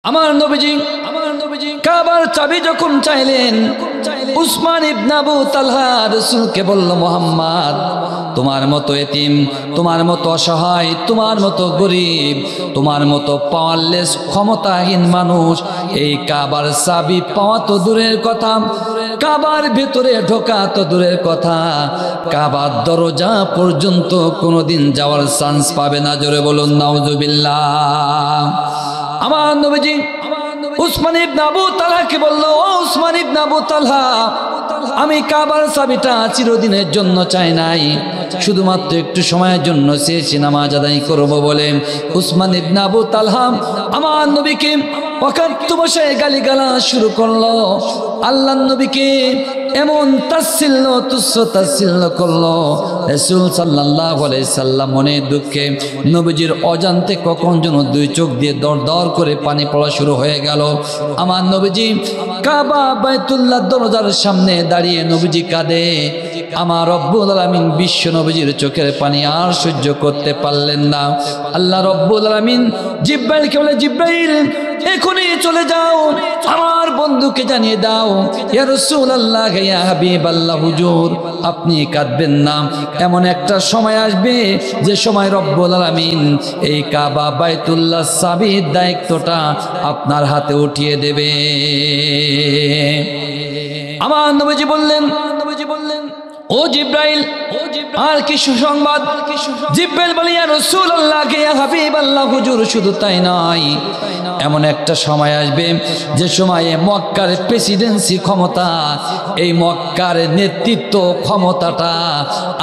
আমার নবীজি কাবার চাবি যখন চাইলেন, উসমান ইবনে আবু তালহা রাসূলকে বলল, মুহাম্মদ তোমার মতো এতিম, তোমার মতো অসহায়, তোমার মতো গরিব, তোমার মতো পাওয়ারলেস ক্ষমতাহীন মানুষ এই কাবার চাবি পাওয়া তো দূরের কথা, কাবার ভেতরে ঢোকা তো দূরের কথা, কাবার দরজা পর্যন্ত কোনোদিন যাওয়ার চান্স পাবে না। জোরে বলুন নাউজুবিল্লাহ। আমার নবীজি উসমান ইবনে আবু তালহাকে বলল, ও উসমান ইবনে আবু তালহা, আমি কাবার চাবিটা চিরদিনের জন্য চাই নাই, শুধুমাত্র একটু সময়ের জন্য চেয়েছি নামাজ আদায় করব বলে। উসমান ইবনে আবু তালহা আমার নবীকে ওয়াকাত্তু বসে গালিগালাজ শুরু করলো, আল্লাহর নবীকে এমন তাচ্ছিল্য তুচ্ছ তাচ্ছিল্য করলো। রাসূল সাল্লাল্লাহু আলাইহি সাল্লাম মনে দুঃখে নবীজির অজান্তে কখন যেন দুই চোখ দিয়ে দর দর করে পানি পড়া শুরু হয়ে গেল। আমার নবীজি কাবা বাইতুল্লাহ দরজার সামনে দাঁড়িয়ে নবীজি কাঁদে। আমার রব্বুল আলামিন বিশ্ব নবীজির চোখের পানি আর সহ্য করতে পারলেন না। আল্লাহ রব্বুল আলামিন জিব্রাইলকে বলে, জিব্রাইল এখনই চলে যাও, আমার বন্ধুকে জানিয়ে দাও, ইয়া রাসূলুল্লাহ ইয়া হাবিবাল্লাহ, হুজুর আপনি কাঁদবেন না, এমন একটা সময় আসবে যে সময় রব্বুল আলামিন এই কাবা বাইতুল্লাহ চাবির দায়িত্বটা আপনার হাতে উঠিয়ে দেবে। আমার নবীজি বললেন, ও জিব্রাইল, আর কি সুসংবাদ? জিব্রাইল বলে, ইয়া রাসূলুল্লাহ ইয়া হাবিবাল্লাহ, হুজুর শুধু তাই নয়, এমন একটা সময় আসবে যে সময়ে মক্কার প্রেসিডেন্সি ক্ষমতা, এই মক্কার নেতৃত্ব ক্ষমতাটা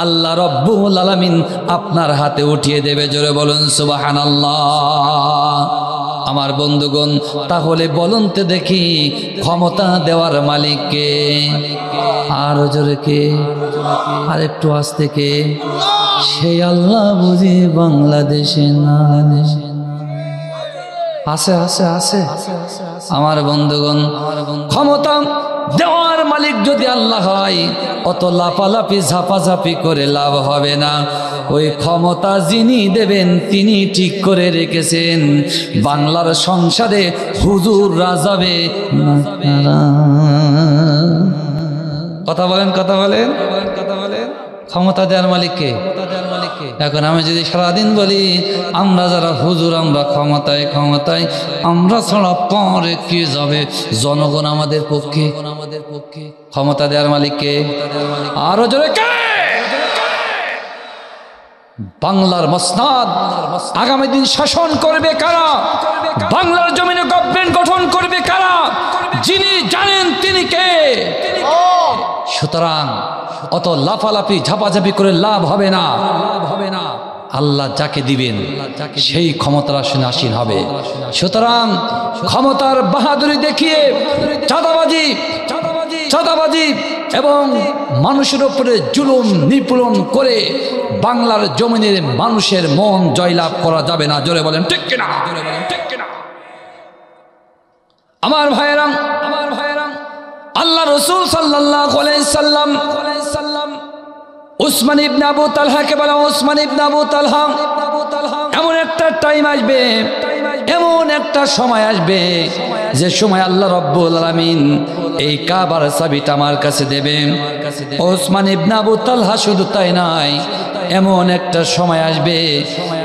আল্লাহ রব্বুল আলামিন আপনার হাতে উঠিয়ে দেবে। জোরে বলুন সুবহানাল্লাহ। আমার বন্ধুগণ, তাহলে বলুন তো দেখি ক্ষমতা দেওয়ার মালিক কে? আর জোরে কে? আর একটু আস্তে কে? সেই আল্লাহ বুঝি বাংলাদেশে না আছে? আছে আছে। আমার বন্ধুগণ, ক্ষমতা দেওয়ার মালিক যদি আল্লাহ হয়, অত লাফালাফি ঝাপাঝাপি করে লাভ হবে না। ওই ক্ষমতা যিনি দেবেন তিনি ঠিক করে রেখেছেন, বাংলার সংসারে হুজুর রাজাবে। কথা বলেন, কথা বলেন, কথা বলেন। ক্ষমতা দেওয়ার মালিককে? এখন আমি যদি সারাদিন বলি আমরা যারা হুজুর আমরা ক্ষমতায় ক্ষমতায়, আমরা ছাড়া পরে কে যাবে? জনগণ আমাদের পক্ষে। ক্ষমতা দেওয়ার মালিককে? আরো জোরে কে? বাংলার মসনাদ আগামী দিন শাসন করবে কারা? বাংলার জমিনে গভর্নমেন্ট গঠন করবে কারা? যিনি জানেন তিনি কে। সুতরাং অত লাফালাফি ঝাপাঝাপি করে লাভ হবে না। আল্লাহ যাকে দিবেন সেই ক্ষমতার আসনে আসীন হবে। সুতরাং ক্ষমতার বাহাদুরি দেখিয়ে চাঁদাবাজি এবং মানুষের উপরে জুলুম নিপীড়ন করে বাংলার জমিনের মানুষের মন জয়লাভ করা যাবে না। জোরে বলেন ঠিক কিনা? আমার ভাইয়েরা, আল্লাহ রাসূল সাল্লাল্লাহু আলাইহি সাল্লাম উসমান ইবনে আবু তালহাকে বলা, উসমান ইবনে আবু তালহা, এমন একটা টাইম আসবে, এমন একটা সময় আসবে যে সময় আল্লাহ রব্বুল আলামিন এই কাবার চাবিটা আমার কাছে দেবেন। উসমান ইবনে আবু তালহা শুধু তাই নয়, এমন একটা সময় আসবে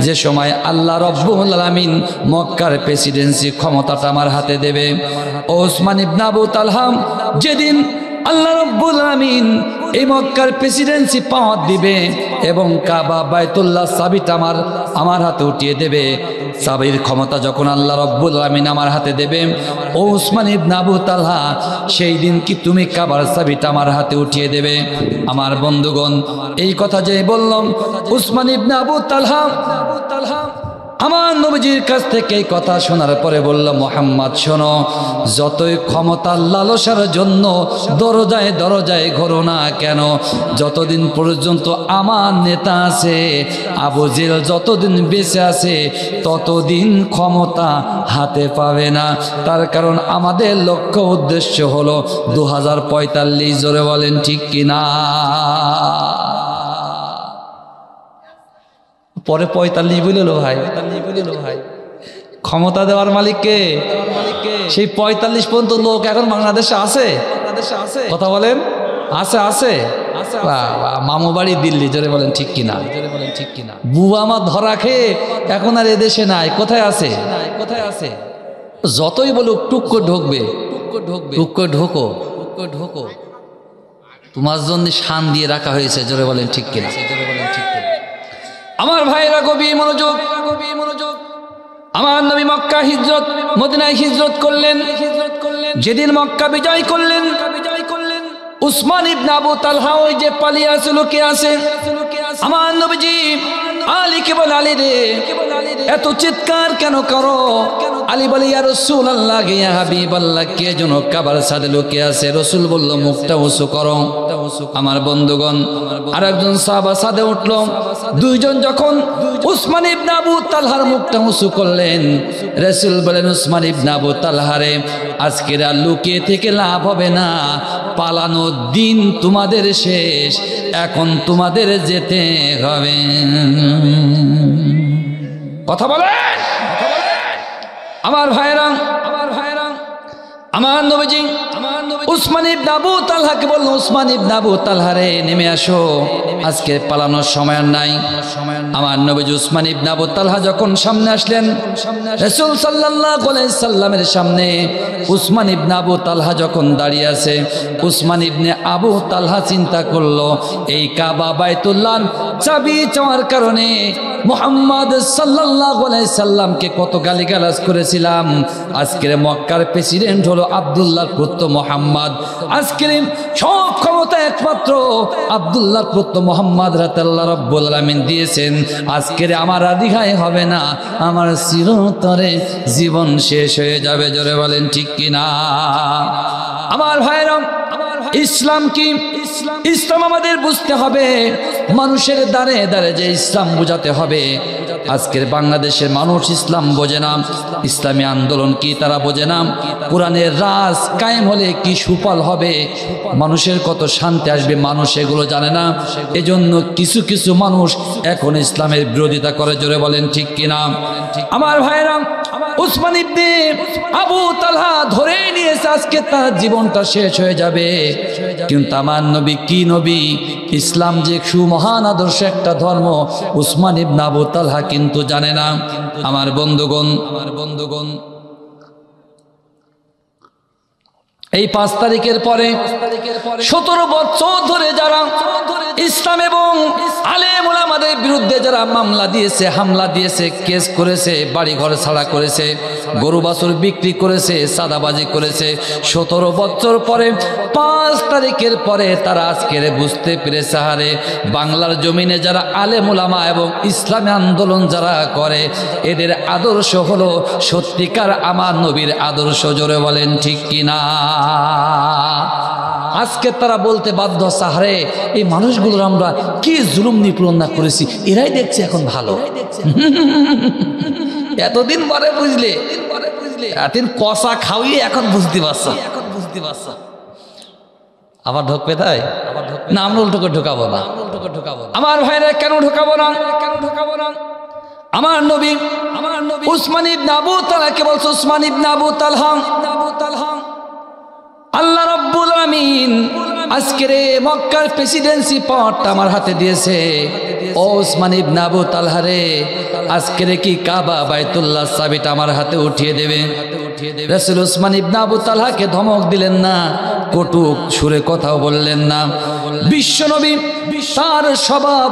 যে সময় আল্লাহ রব্বুল আলামিন মক্কার প্রেসিডেন্সি ক্ষমতাটা আমার হাতে দেবে। উসমান ইবনে আবু তালহা যেদিন আল্লাহ রব্বুল আলামিন এই মক্কার প্রেসিডেন্সি পাওয়ার দিবে এবং কাবা বাইতুল্লাহ চাবিটা আমার হাতে উঠিয়ে দেবে, চাবির ক্ষমতা যখন আল্লাহ রব্বুল আলামিন আমার হাতে দেবে, ও উসমান ইবনে আবু তালহা সেই দিন কি তুমি কাবার চাবিটা আমার হাতে উঠিয়ে দেবে? আমার বন্ধুগণ, এই কথা যে বললাম, উসমান ইবনে আবু তালহা আমার নবীজির কাছ থেকে এই কথা শোনার পরে বলল, মুহাম্মদ শোনো, যতই ক্ষমতার লালসার জন্য দরজায় দরজায় ঘোরো না কেন, যতদিন পর্যন্ত আমার নেতা আছে আবু জেল যতদিন বেঁচে আছে ততদিন ক্ষমতা হাতে পাবে না। তার কারণ আমাদের লক্ষ্য উদ্দেশ্য হলো 2045। জোরে বলেন ঠিক কিনা? পরে 45 বলিল ভাই, ক্ষমতা দেওয়ার মালিককে। সেই 45 পর্যন্ত লোক এখন বাংলাদেশে আছে, কথা বলেন, আছে আছে। মামু বাড়ি দিল্লি, জোরে বলেন ঠিক কিনা? বুবা আমার ধরা খেয়ে এখন আর এদেশে নাই, কোথায় আছে? যতই বলুক টুক্কো ঢুকবে, টুক্কো ঢোকো, তোমার জন্য শান দিয়ে রাখা হয়েছে, জোরে বলেন ঠিক কিনা? আমার ভাইরা গভীর মনোযোগ। আমার নবী মক্কা হিজরত, মদিনায় হিজরত করলেন। যেদিন মক্কা বিজয় করলেন, উসমান ইবনে আবু তালহা ওই যে পালিয়ে আছে, লোকে আছে, আমার নবীজি আলীকে বলে, আলী রে এত চিৎকার কেন করো? আলী বলে, ইয়া রাসূলুল্লাহ, ইয়া হাবিবাল্লাহ, কে যেন কাবার সাথে লোকে আছে। রাসূল বলল, মুখটা উঁচু করো। আমার বন্ধুগণ, আর একজন সাহাবা সাথে উঠলো। দুইজন যখন উসমান ইবনে আবু তালহার মুখটা উঁচু করলেন, রাসূল বলেন, উসমান ইবনে আবু তালহা রে, আজকের আর লুকিয়ে থেকে লাভ হবে না, পালানোর দিন তোমাদের শেষ, এখন তোমাদের যেতে হবে। কথা বলেন আমার ভাইরা। আমার নবীজি উসমান ইবনে আবু তালহাকে বলল, উসমান ইবনে আবু তালহা রে, নেমে আসো, আজকে পালানোর সময় নাই। আমার নবীজি উসমান ইবনে আবু তালহা যখন সামনে আসলেন, রাসূল সাল্লাল্লাহু আলাইহি সাল্লামের সামনে উসমান ইবনে আবু তালহা যখন দাঁড়িয়ে আছে, উসমান ইবনে আবু তালহা চিন্তা করলো, এই কাবা বাইতুল্লাহ চাবি চাওয়ার কারণে মুহাম্মদ সাল্লাল্লাহু আলাইহি সাল্লামকে কত গালিগালাজ করেছিলাম। আজকের মক্কার প্রেসিডেন্ট হলো আব্দুল্লাহর পুত্র মুহাম্মদ। আজকের সব ক্ষমতা একমাত্র আব্দুল্লাহর পুত্র মুহাম্মদ রাতাল্লাহ রাব্বুল আলামিন দিয়েছেন। আজকের আমার আর রিহাই হবে না, আমার চিরতরে জীবন শেষ হয়ে যাবে। জোরে বলেন ঠিক কিনা? আমার ভাইরা, ইসলাম কি? ইসলাম আমাদের বুঝতে হবে, মানুষের দ্বারে দ্বারে যে ইসলাম বুঝাতে হবে। আজকের বাংলাদেশের মানুষ ইসলাম বোঝে না, ইসলামী আন্দোলন কি তারা বোঝে না, কোরআনের রাজ কায়েম হলে কি সুফল হবে, মানুষের কত শান্তি আসবে, মানুষ এগুলো জানে না। এজন্য কিছু কিছু মানুষ এখন ইসলামের বিরোধিতা করে। জোরে বলেন ঠিক কিনা? আমার ভাইরা, উসমান ইবনে আবু তালহা ধরে নিয়েছে, আজকে তার জীবনটা শেষ হয়ে যাবে। কিন্তু আমার নবী কি নবী, ইসলাম যে সুমহান আদর্শ একটা ধর্ম, উসমান ইবনে আবু তালহা কিন্তু জানে না। আমার বন্ধুগণ, এই 5 তারিখের পরে 17 বছর ধরে যারা ইসলাম এবং আলেম ওলামাদের বিরুদ্ধে যারা মামলা দিয়েছে, হামলা দিয়েছে, কেস করেছে, বাড়ি ঘর ছাড়া করেছে, গরু বাছুর বিক্রি করেছে, সাদাবাজি করেছে, 17 বছর পরে 5 তারিখের পরে তারা আজকের বুঝতে পেরেছে, হারে বাংলার জমিনে যারা আলেম ওলামা এবং ইসলামী আন্দোলন যারা করে, এদের আদর্শ হলো সত্যিকার আমার নবীর আদর্শ। জোরে বলেন ঠিক কিনা? আজকে তারা বলতে বাধ্য, সাহারে এই মানুষগুলোর আমরা কি জুলুম নিপীড়ন না করেছি, এরাই দেখছে এখন ভালো। এতদিন পরে বুঝলে, এতদিন কষা খাওয়িয়ে এখন বুঝতে পারছ। আবার ঢুকবে তাই না? আমরা উল্টো করে ঢুকাবো না। আমার ভাইরা, কেন ঢুকাবো না? আমার নবী উসমান ইবনে আবু তালহাকে বলছে, উসমান ইবনে আবু তালহা, আল্লাহ রাব্বুল আলামিন আজকের মক্কার প্রেসিডেন্সি পাওয়ারটা আমার হাতে দিয়েছে। ও উসমান ইবনে আবু তালহা রে, আজকের কি কাবা বাইতুল্লাহ চাবিটা আমার হাতে উঠিয়ে দেবে? রাসূল উসমান ইবনে আবু তালহাকে ধমক দিলেন না, কটুক সুরে কথাও বললেন না। বিশ্বনবী তার স্বভাব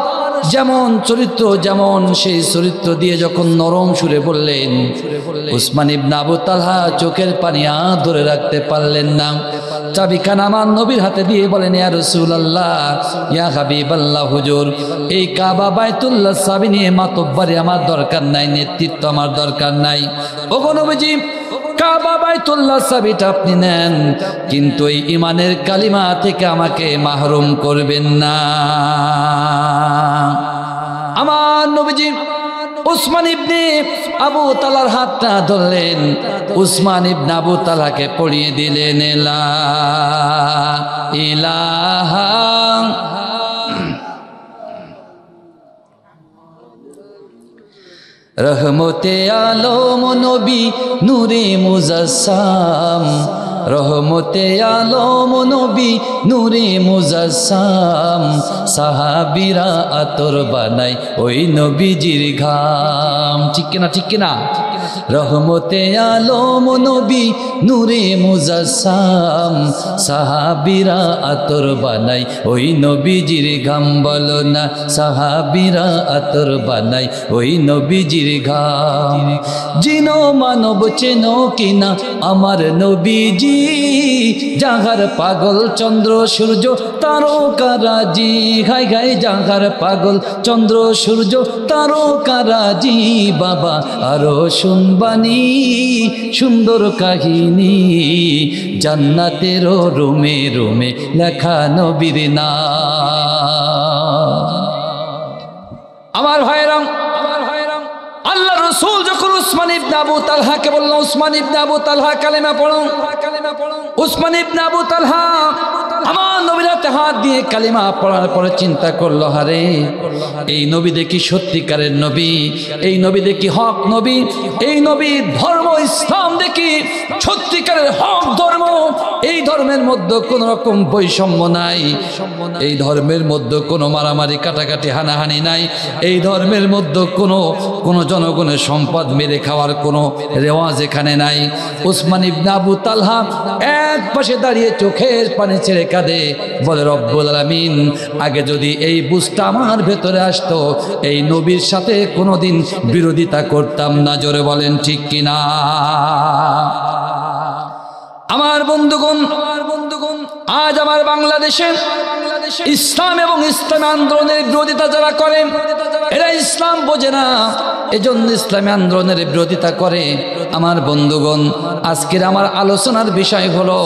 যেমন, চরিত্র যেমন, সেই চরিত্র দিয়ে যখন নরম সুরে বললেন, উসমান ইবনে আবু তালহা চোখের পানি আর ধরে রাখতে পারলেন না। চাবিখানা আমার নবীর হাতে দিয়ে বলেন, ইয়া রাসূলুল্লাহ, ইয়া হাবিবাল্লাহ, হুজুর এই কাবা বাইতুল্লাহ চাবি নিয়ে মাতব্বরি আমার দরকার নাই, নেতৃত্ব আমার দরকার নাই। ওগো নবীজি, কাবা বাইতুল্লাহ চাবিটা আপনি নেন, কিন্তু এই ইমানের কালিমা থেকে আমাকে মাহরুম করবেন না। আমার নবীজি উসমান ইবনে আবু তালহার হাতটা ধরলেন, উসমান ইবনে আবু তালহাকে পড়িয়ে দিলেন, লা ইলাহা রহমতে আলম নবী নূরে মুজাসসাম, রহমতে আলম নবী নূরে মুজাসসাম, সাহাবীরা আতর বানাই ওই নবীজির ঘাম। ঠিক কিনা, ঠিক কিনা? রহমতে আলম নবী নূরে মুজাসসাম, সাহাবীরা আতর বানাই ওই নবীজির ঘাম। বলো না সাহাবীরা আতর বানাই ওই নবীজির ঘাম। জিনো মানব চেনো কিনা আমার নবীজি, জাগার পাগল চন্দ্র সূর্য তারকারাজি, ঘাই ঘাই জাগার পাগল চন্দ্র সূর্য তারকারাজি। বাবা আরো শুনবানি সুন্দর কাহিনী, জান্নাতের রুমে রুমে লেখা নবীর নাম। আমার ভাইরাম, আল্লাহ রাসূল যখন উসমান ইবনে আবু তালহাকে বলল, উসমান ইবনে আবু তালহা কালেমা পড়ো, উসমান ইবনে আবু তালহা আমার নবীর হাতে হাত দিয়ে কালেমা পড়ার পরে চিন্তা করলো, হারে এই নবী দেখি সত্যিকারের নবী, এই নবী দেখি হক নবী, এই নবী ধর্ম ইসলাম দেখি সত্যিকারের হক ধর্ম। এই ধর্মের মধ্যে কোন রকম বৈষম্য নাই, এই ধর্মের মধ্যে কোনো মারামারি কাটাকাটি হানাহানি নাই, এই ধর্মের মধ্যে কোনো জনগণের সম্পদ মেরে খাওয়ার কোনো রেওয়াজ এখানে নাই। উসমান ইবনে আবু তালহা এক পাশে দাঁড়িয়ে চোখের পানি ছেড়ে কাঁদে, বলে রব্বুল আলামিন আগে যদি এই বুঝটা আমার ভেতরে আসতো, এই নবীর সাথে কোনোদিন বিরোধিতা করতাম না। জোরে বলেন ঠিক কিনা? আমার বন্ধুগণ, আজ আমার বাংলাদেশে ইসলাম এবং ইসলামী আন্দোলনের বিরোধিতা যারা করে, এরা ইসলাম বোঝে না, এজন্য ইসলামী আন্দোলনের বিরোধিতা করে। আমার বন্ধুগণ, আজকের আমার আলোচনার বিষয় হলো,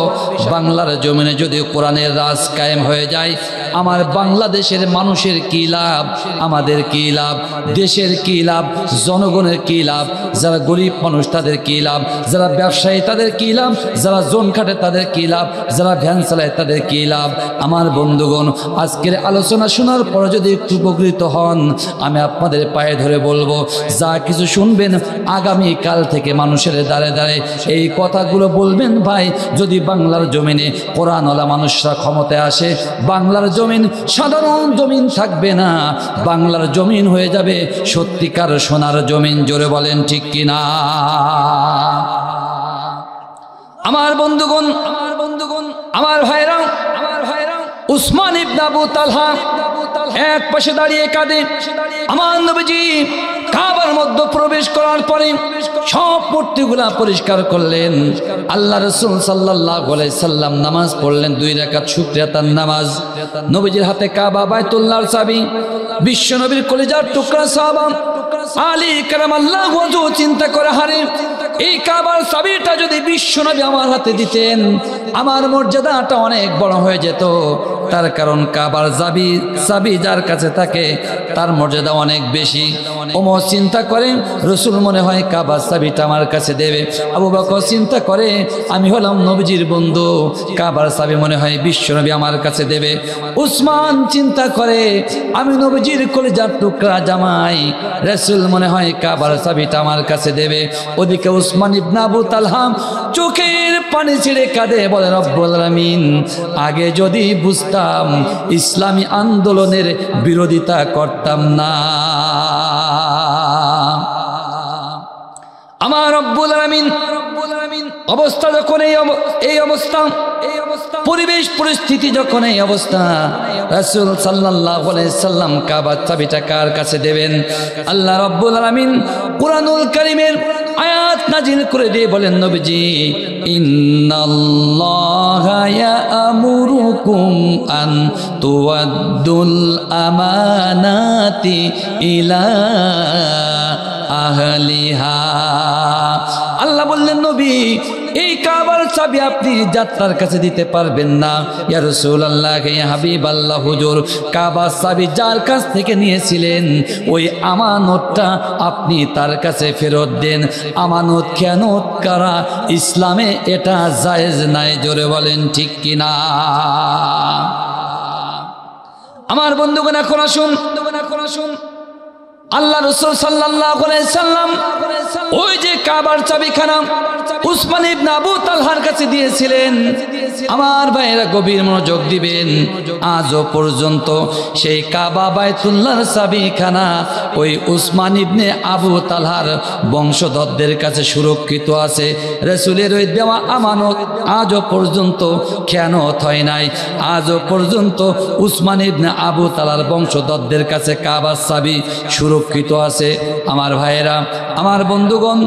বাংলার জমিনে যদি কোরআনের রাজ কায়েম হয়ে যায়, আমার বাংলাদেশের মানুষের কি লাভ, আমাদের কি লাভ, দেশের কি লাভ, জনগণের কি লাভ, যারা গরিব মানুষ তাদের কি লাভ, যারা ব্যবসায়ী তাদের কি লাভ, যারা জোন খাটে তাদের কি লাভ, যারা ভ্যান চালায় তাদের কি লাভ। আমার বন্ধুগণ, আজকের আলোচনা শোনার পর যদি একটু উপকৃত হন, আমি আপনাদের পায়ে ধরে বলবো, যা কিছু শুনবেন আগামী কাল থেকে মানুষের দ্বারে দ্বারে এই কথাগুলো বলবেন। ভাই, যদি বাংলার জমিনে কোরআনওয়ালা মানুষরা ক্ষমতায় আসে, বাংলার জমিন সাধারণ জমিন থাকবে না, বাংলার জমিন হয়ে যাবে সত্যিকার সোনার জমিন। জোরে বলেন ঠিক কিনা? আমার বন্ধুগণ, আমার ভাইরা, উসমান ইবনে আবু তালহা এক পাশে দাঁড়িয়ে কাঁদে। আমার নবীজি কাবার মধ্যে প্রবেশ করার পরে সব মূর্তিগুলা পরিষ্কার করলেন। আল্লাহ রাসূল সাল্লাল্লাহু আলাইহি সাল্লাম নামাজ পড়লেন 2 রাকাত শুকরিয়াতার নামাজ। নবীজির হাতে কাবা বাইতুল্লাহর চাবি, বিশ্ব নবীর কলিজার টুকরা সাহাবা আলী কারামাল্লাহু ওয়াজহু চিন্তা করে, হারে এই কাবার চাবিটা যদি বিশ্ব নবী আমার হাতে দিতেন, আমার মর্যাদাটা অনেক বড় হয়ে যেত। তার কারণ কাবার চাবি যার কাছে থাকে তার মর্যাদা অনেক বেশি। ওমর চিন্তা করে, রসুল মনে হয় কাবার চাবিটা আমার কাছে দেবে। আবু বকর চিন্তা করে, আমি হলাম নবীজির বন্ধু, কাবার চাবি মনে হয় বিশ্ব নবী আমার কাছে দেবে। উসমান চিন্তা করে, আমি নবীজির কলিজার টুকরা জামাই, রসুল মনে হয় কাবার চাবিটা আমার কাছে দেবে। ওদিকে উসমান ইবনে আবু তালহা চোখের পানি ছেড়ে কাঁদে, বলে রব্বুল আলামিন আগে যদি বুঝতাম ইসলামী আন্দোলনের বিরোধিতা করতাম না। আমার রব্বুল আলামিন অবস্থা যখন এই অবস্থা, পরিবেশ পরিস্থিতি যখন এই অবস্থা, রাসূল সাল্লাল্লাহু আলাইহি সাল্লাম কাবার চাবিটা কার কাছে দেবেন? আল্লাহ রাব্বুল আলামিন কুরআনুল কারীমের আয়াত নাজিল করে দিয়ে বলেন, নবীজি ইন্নাল্লাহা ইয়া'মুরুকুম আন তুওয়াদ্দুল আমানাতি ইলা আহলিহা। আল্লাহ বললেন, নবী এই কাবার চাবি আপনি যাত্রার কাছে দিতে পারবেন না। ইয়া রাসূলুল্লাহ, ইয়া হাবিবাল্লাহ, হুজুর কাবার চাবি যার কাছ থেকে নিয়েছিলেন ওই আমানতটা আপনি তার কাছে ফেরত দেন। আমানত খেয়ানত করা ইসলামে এটা জায়েজ নাই। জোরে বলেন ঠিক কিনা? আমার বন্ধুগণ, এখন আসুন আল্লাহ রাসূল সাল্লাল্লাহু আলাইহি সাল্লাম ওই যে কাবার চাবিখানা উসমান ইবনে আবু তালহার কাছে দিয়েছিলেন। আমার ভাইয়েরা গভীর মনোযোগ দিবেন, আজও পর্যন্ত সেই কাবা বাইতুল্লাহর চাবিখানা ওই উসমান ইবনে আবু তালহার বংশধরদের কাছে সুরক্ষিত আছে। রাসূলের ওই দেওয়া আমানত আজও পর্যন্ত খেয়ানত হয় নাই। আজও পর্যন্ত উসমান ইবনে আবু তালহার বংশধরদের কাছে কাবার চাবি সুরক্ষিত আছে। আমার ভাইয়েরা, আমার বন্ধুগণ,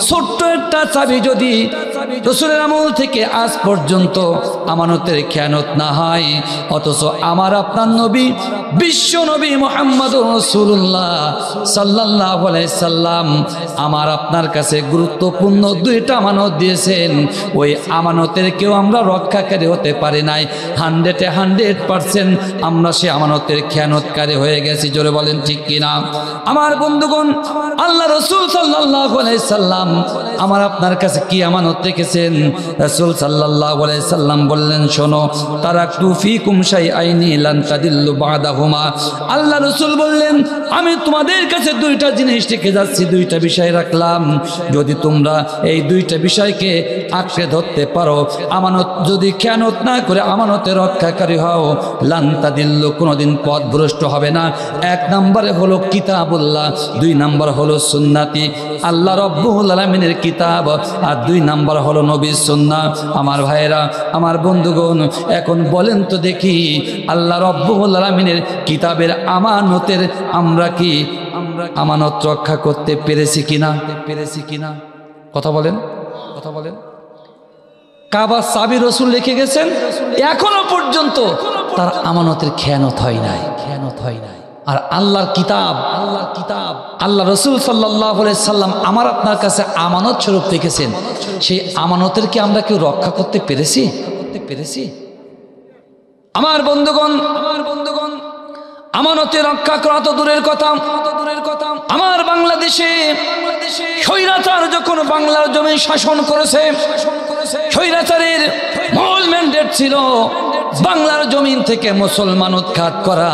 ছোট্ট একটা চাবি যদি রাসূলের আমল থেকে আজ পর্যন্ত আমানতের খেয়ানত না হয়, অথচ আমার আপনার নবী বিশ্ব নবী মুহাম্মদুর রাসূলুল্লাহ সাল্লাল্লাহু আলাইহি সাল্লাম আমার আপনার কাছে গুরুত্বপূর্ণ দুইটা আমানত দিয়েছেন। ওই আমানতের কেউ আমরা রক্ষাকারী হতে পারি নাই। 100% আমরা সে আমানতের খেয়ানতকারী হয়ে গেছি। জোরে বলেন ঠিক কিনা? আমার বন্ধুগণ, আল্লাহ রাসূল সাল্লাল্লাহু আলাইহি সাল্লাম আমার আপনার কাছে কি আমানত রেখেছেন? রাসূল সাল্লাল্লাহু আলাইহি সাল্লাম বললেন, শোনো, তারাকতু ফীকুম শাইআইনি লান তাদিল্লু বা'দাহুমা। আল্লাহ রাসূল বললেন, আমি তোমাদের কাছে দুইটা জিনিস রেখে যাচ্ছি, দুইটা বিষয় রাখলাম। যদি তোমরা এই দুইটা বিষয়কে আঁকড়ে ধরতে পারো, আমানত যদি খেয়ানত না করে আমানতের রক্ষাকারী হও, লান তাদিল্লু, কোনোদিন পথভ্রষ্ট হবে না। এক নম্বরে হলো কিতাবুল্লাহ, দুই নম্বর হলো সুন্নতি, আল্লাহ রাব্বুল আলামিনের কিতাব, আর দুই নম্বর হলো নবীর সুন্নাহ। আমার ভাইয়েরা, আমার বন্ধুগণ, এখন বলেন তো দেখি, আল্লাহ রাব্বুল আলামিনের কিতাবের আমানতের আমরা কি আমানত রক্ষা করতে পেরেছি কিনা? কথা বলেন। কাবার চাবি রাসূল রেখে গেছেন, এখনো পর্যন্ত তার আমানতের খেয়ানত হয় নাই। আর আল্লাহর কিতাব আল্লাহ রাসূল সাল্লাল্লাহু আলাইহি সাল্লাম আমার আপনার কাছে আমানত স্বরূপ রেখেছেন, সেই আমানতের কি আমরা কেউ রক্ষা করতে পেরেছি? আমার বন্ধুগণ, আমানতে রক্ষা করা তো দূরের কথা, আমার বাংলাদেশে স্বৈরাচার যখন বাংলার জমি শাসন করেছে, স্বৈরাচারের মূল ম্যান্ডেট ছিল বাংলার জমিন থেকে মুসলমান উৎখাত করা,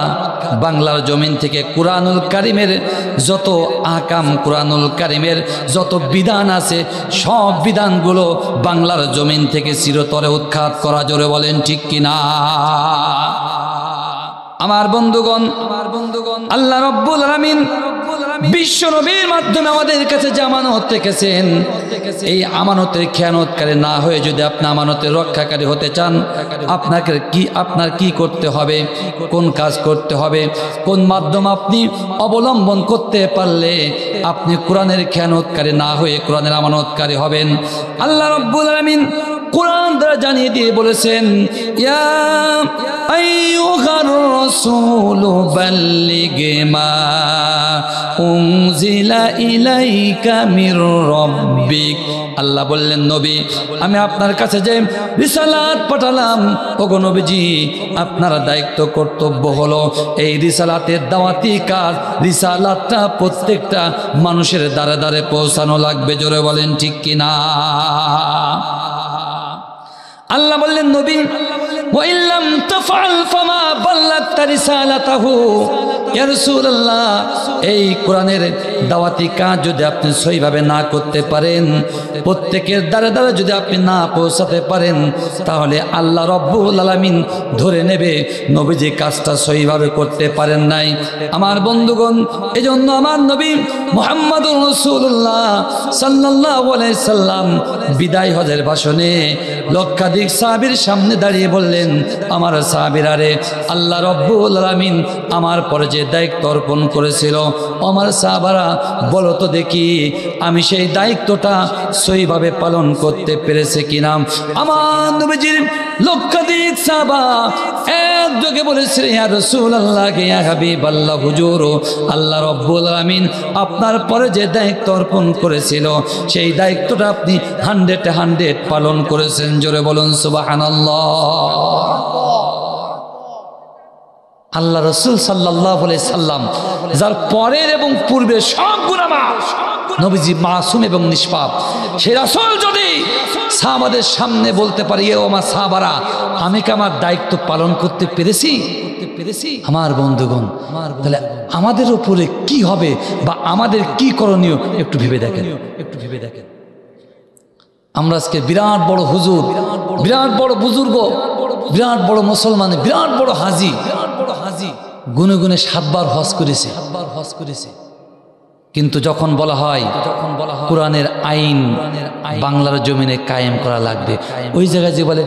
বাংলার জমিন থেকে কুরআনুল কারীমের যত আহকাম, কুরআনুল কারীমের যত বিধান আছে, সব বিধানগুলো বাংলার জমিন থেকে চিরতরে উৎখাত করা। জোরে বলেন ঠিক কিনা? আমার বন্ধুগণ, আল্লাহ রাব্বুল আলামিন বিশ্ব নবীর মাধ্যমে আমাদের কাছে যে আমানত রেখেছেন, এই আমানতের খেয়ানতকারী না হয়ে যদি আপনি আমানতের রক্ষাকারী হতে চান, আপনার কি করতে হবে, কোন কাজ করতে হবে, কোন মাধ্যম আপনি অবলম্বন করতে পারলে আপনি কোরআনের খেয়ানতকারী না হয়ে কোরআনের আমানতকারী হবেন? আল্লাহ রাব্বুল আলামিন কোরআন দ্বারা জানিয়ে দিয়ে বলেছেন, ইয়া আইয়ুহার রাসূলু বাল্লিগ মা উনজিলা ইলাইকা মির রাব্বিক। আল্লাহ বললেন, নবী, আমি আপনার কাছে যে রিসালাত পাঠালাম, ওগো নবীজি, আপনার দায়িত্ব কর্তব্য হলো এই রিসালাতের দাওয়াতি কাজ, রিসালাতটা প্রত্যেকটা মানুষের দ্বারে দ্বারে পৌঁছানো লাগবে। জোরে বলেন ঠিক কিনা? আল্লাহ বললেন, নবী, ওয়া ইল্লাম তাফআল ফামা বাল্লাগতা রিসালাতাহু। ইয়া রাসূলুল্লাহ, এই কোরআনের দাওয়াতি কাজ যদি আপনি সহিভাবে না করতে পারেন, প্রত্যেকের দ্বারে দ্বারে যদি আপনি না পৌঁছাতে পারেন, তাহলে আল্লাহ রাব্বুল আলামিন ধরে নেবে নবীজি কাজটা সহিভাবে করতে পারেন নাই। আমার বন্ধুগণ, এজন্য আমার নবী মুহাম্মদুর রাসূলুল্লাহ সাল্লাল্লাহু আলাইহি সাল্লাম বিদায় হজের ভাষণে লক্ষাধিক সাহাবীর সামনে দাঁড়িয়ে বললেন, আমার সাহাবীরা রে, আল্লাহ রাব্বুল আলামিন আমার পরে যে দায়িত্ব অর্পণ করেছিল, আমার সাহাবারা বলো তো দেখি আমি সেই দায়িত্বটা সহিভাবে পালন করতে পেরেছে কিনা। আমার নবীজির লক্ষাধিক সাহাবা একযোগে বলেছিল, ইয়া রাসূলুল্লাহ, ইয়া হাবিবাল্লাহ, হুজুর, আল্লাহ রাব্বুল আলামিন আপনার পরে যে দায়িত্ব অর্পণ করেছিল, সেই দায়িত্বটা আপনি 100% পালন করেছেন। জোরে বলুন সুবহানাল্লাহ। আল্লাহ রাসূল সাল্লাল্লাহু আলাইহি সাল্লাম যার পরের এবং পূর্বের সব গুনাহ মাফ, নবীজি মাসুম এবং নিষ্পাপ, সেই রাসূল যদি সাহাবাদের সামনে বলতে পারি, ও আমার সাহাবারা, আমি কি আমার দায়িত্ব পালন করতে পেরেছি? আমার বন্ধুগণ, তাহলে আমাদের উপরে কি হবে বা আমাদের কি করণীয় একটু ভেবে দেখেন। আমরা আজকে বিরাট বড় হুজুর, বিরাট বড় বুজুর্গ, বিরাট বড় মুসলমান, বিরাট বড় হাজি গুনে গুনে 7 বার হজ করেছে। কিন্তু যখন বলা হয় কোরআনের আইন বাংলার জমিনে কায়েম করা লাগবে, ওই জায়গায় যে বলে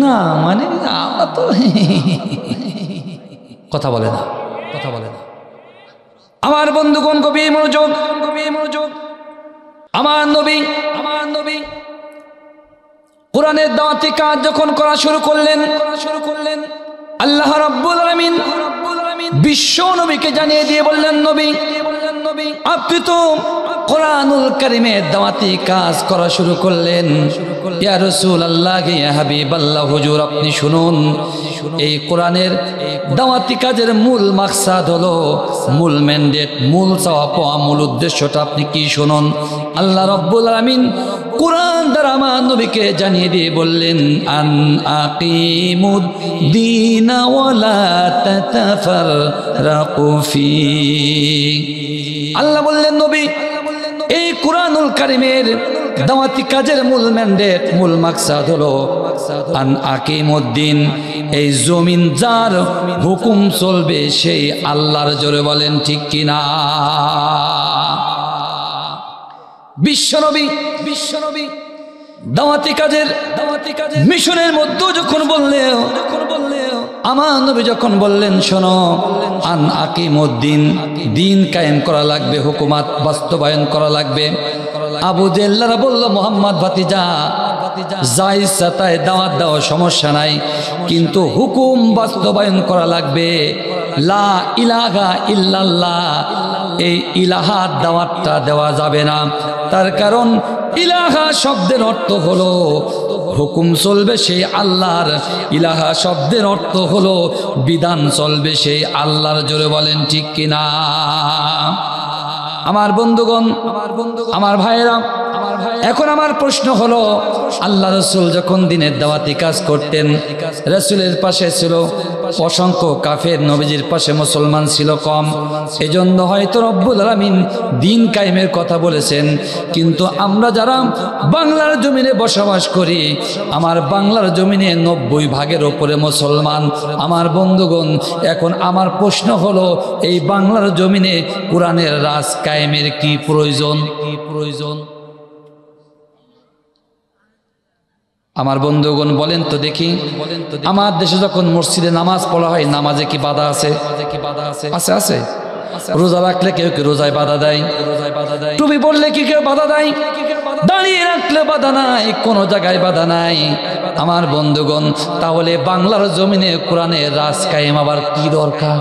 না, মানে আমরা তো কথা বলে না। আমার বন্ধুগণ, গভীর মনোযোগ। আমার নবী কোরআনের দাওয়াতি কাজ যখন করা শুরু করলেন, আল্লাহ রাব্বুল আলামিন বিশ্ব নবীকে জানিয়ে দিয়ে বললেন, নবী আপনি তো কোরআনুল কারীমের দাওয়াতি কাজ করা শুরু করলেন। ইয়া রাসূলুল্লাহ, ইয়া হাবিবাল্লাহ, হুজুর আপনি শুনুন, এই কোরআনের দাওয়াতি কাজের মূল মাকসাদ হলো, মূল ম্যান্ডেট, মূল চাওয়া পাওয়া, মূল উদ্দেশ্যটা আপনি কি শুনুন। আল্লাহ রাব্বুল আলামিন কোরআন দ্বারা আমার নবীকে জানিয়ে দিয়ে বললেন, আন আকিমুদ দীনা ওয়া লা তাতাফাররাকু ফি। আল্লাহ বললেন, নবী এই কোরআনুল কারীমের দাওয়াতি কাজের মূল ম্যান্ডেট, মূল মাকসাদ হলো আন আকিমুদ্দিন, এই জমিন যার হুকুম চলবে সেই আল্লাহর। জোরে বলেন ঠিক কিনা? বিশ্বনবী দাওয়াতি কাজের মিশনের মধ্যে যখন বললেন, আমার নবী যখন বললেন, শোনো, আন আকিমুদ্দিন, দিন কায়েম করা লাগবে, হুকুমাত বাস্তবায়ন করা লাগবে। আবু জেল্লারা বলল, মোহাম্মদ ভাতিজা, যা ইচ্ছা তাই দাওয়াত দাও, সমস্যা নাই, কিন্তু হুকুম বাস্তবায়ন করা লাগবে। লা ইলাহা ইল্লাল্লাহ, এই ইলাহার দাওয়াতটা দেওয়া যাবে না। তার কারণ ইলাহা শব্দের অর্থ হলো হুকুম চলবে সেই আল্লাহর, ইলাহা শব্দের অর্থ হলো বিধান চলবে সেই আল্লাহর। জোরে বলেন ঠিক কিনা? আমার বন্ধুগণ, আমার ভাইয়েরা, এখন আমার প্রশ্ন হলো, আল্লাহ রসুল যখন দিনের দাওয়াতি কাজ করতেন, রসুলের পাশে ছিল অসংখ্য কাফের, নবীজির পাশে মুসলমান ছিল কম, এজন্য হয়তো রব্বুল আলামিন দিন কায়েমের কথা বলেছেন। কিন্তু আমরা যারা বাংলার জমিনে বসবাস করি, আমার বাংলার জমিনে 90 ভাগের ওপরে মুসলমান। আমার বন্ধুগণ, এখন আমার প্রশ্ন হলো, এই বাংলার জমিনে কোরআনের রাজ কায়েমের কি প্রয়োজন? আমার বন্ধুগণ বলেন তো দেখি, আমার দেশে যখন মসজিদে নামাজ পড়া হয়, নামাজে কি বাধা আছে? আছে। রোজা রাখলে কেউ কি রোজায় বাধা দেয়? টুপি পড়লে কি কেউ বাধা দেয়? দাঁড়িয়ে রাখলে বাধা নাই, কোন জায়গায় বাধা নাই। আমার বন্ধুগণ, তাহলে বাংলার জমিনে কোরআনের রাজ কায়েম আবার কি দরকার?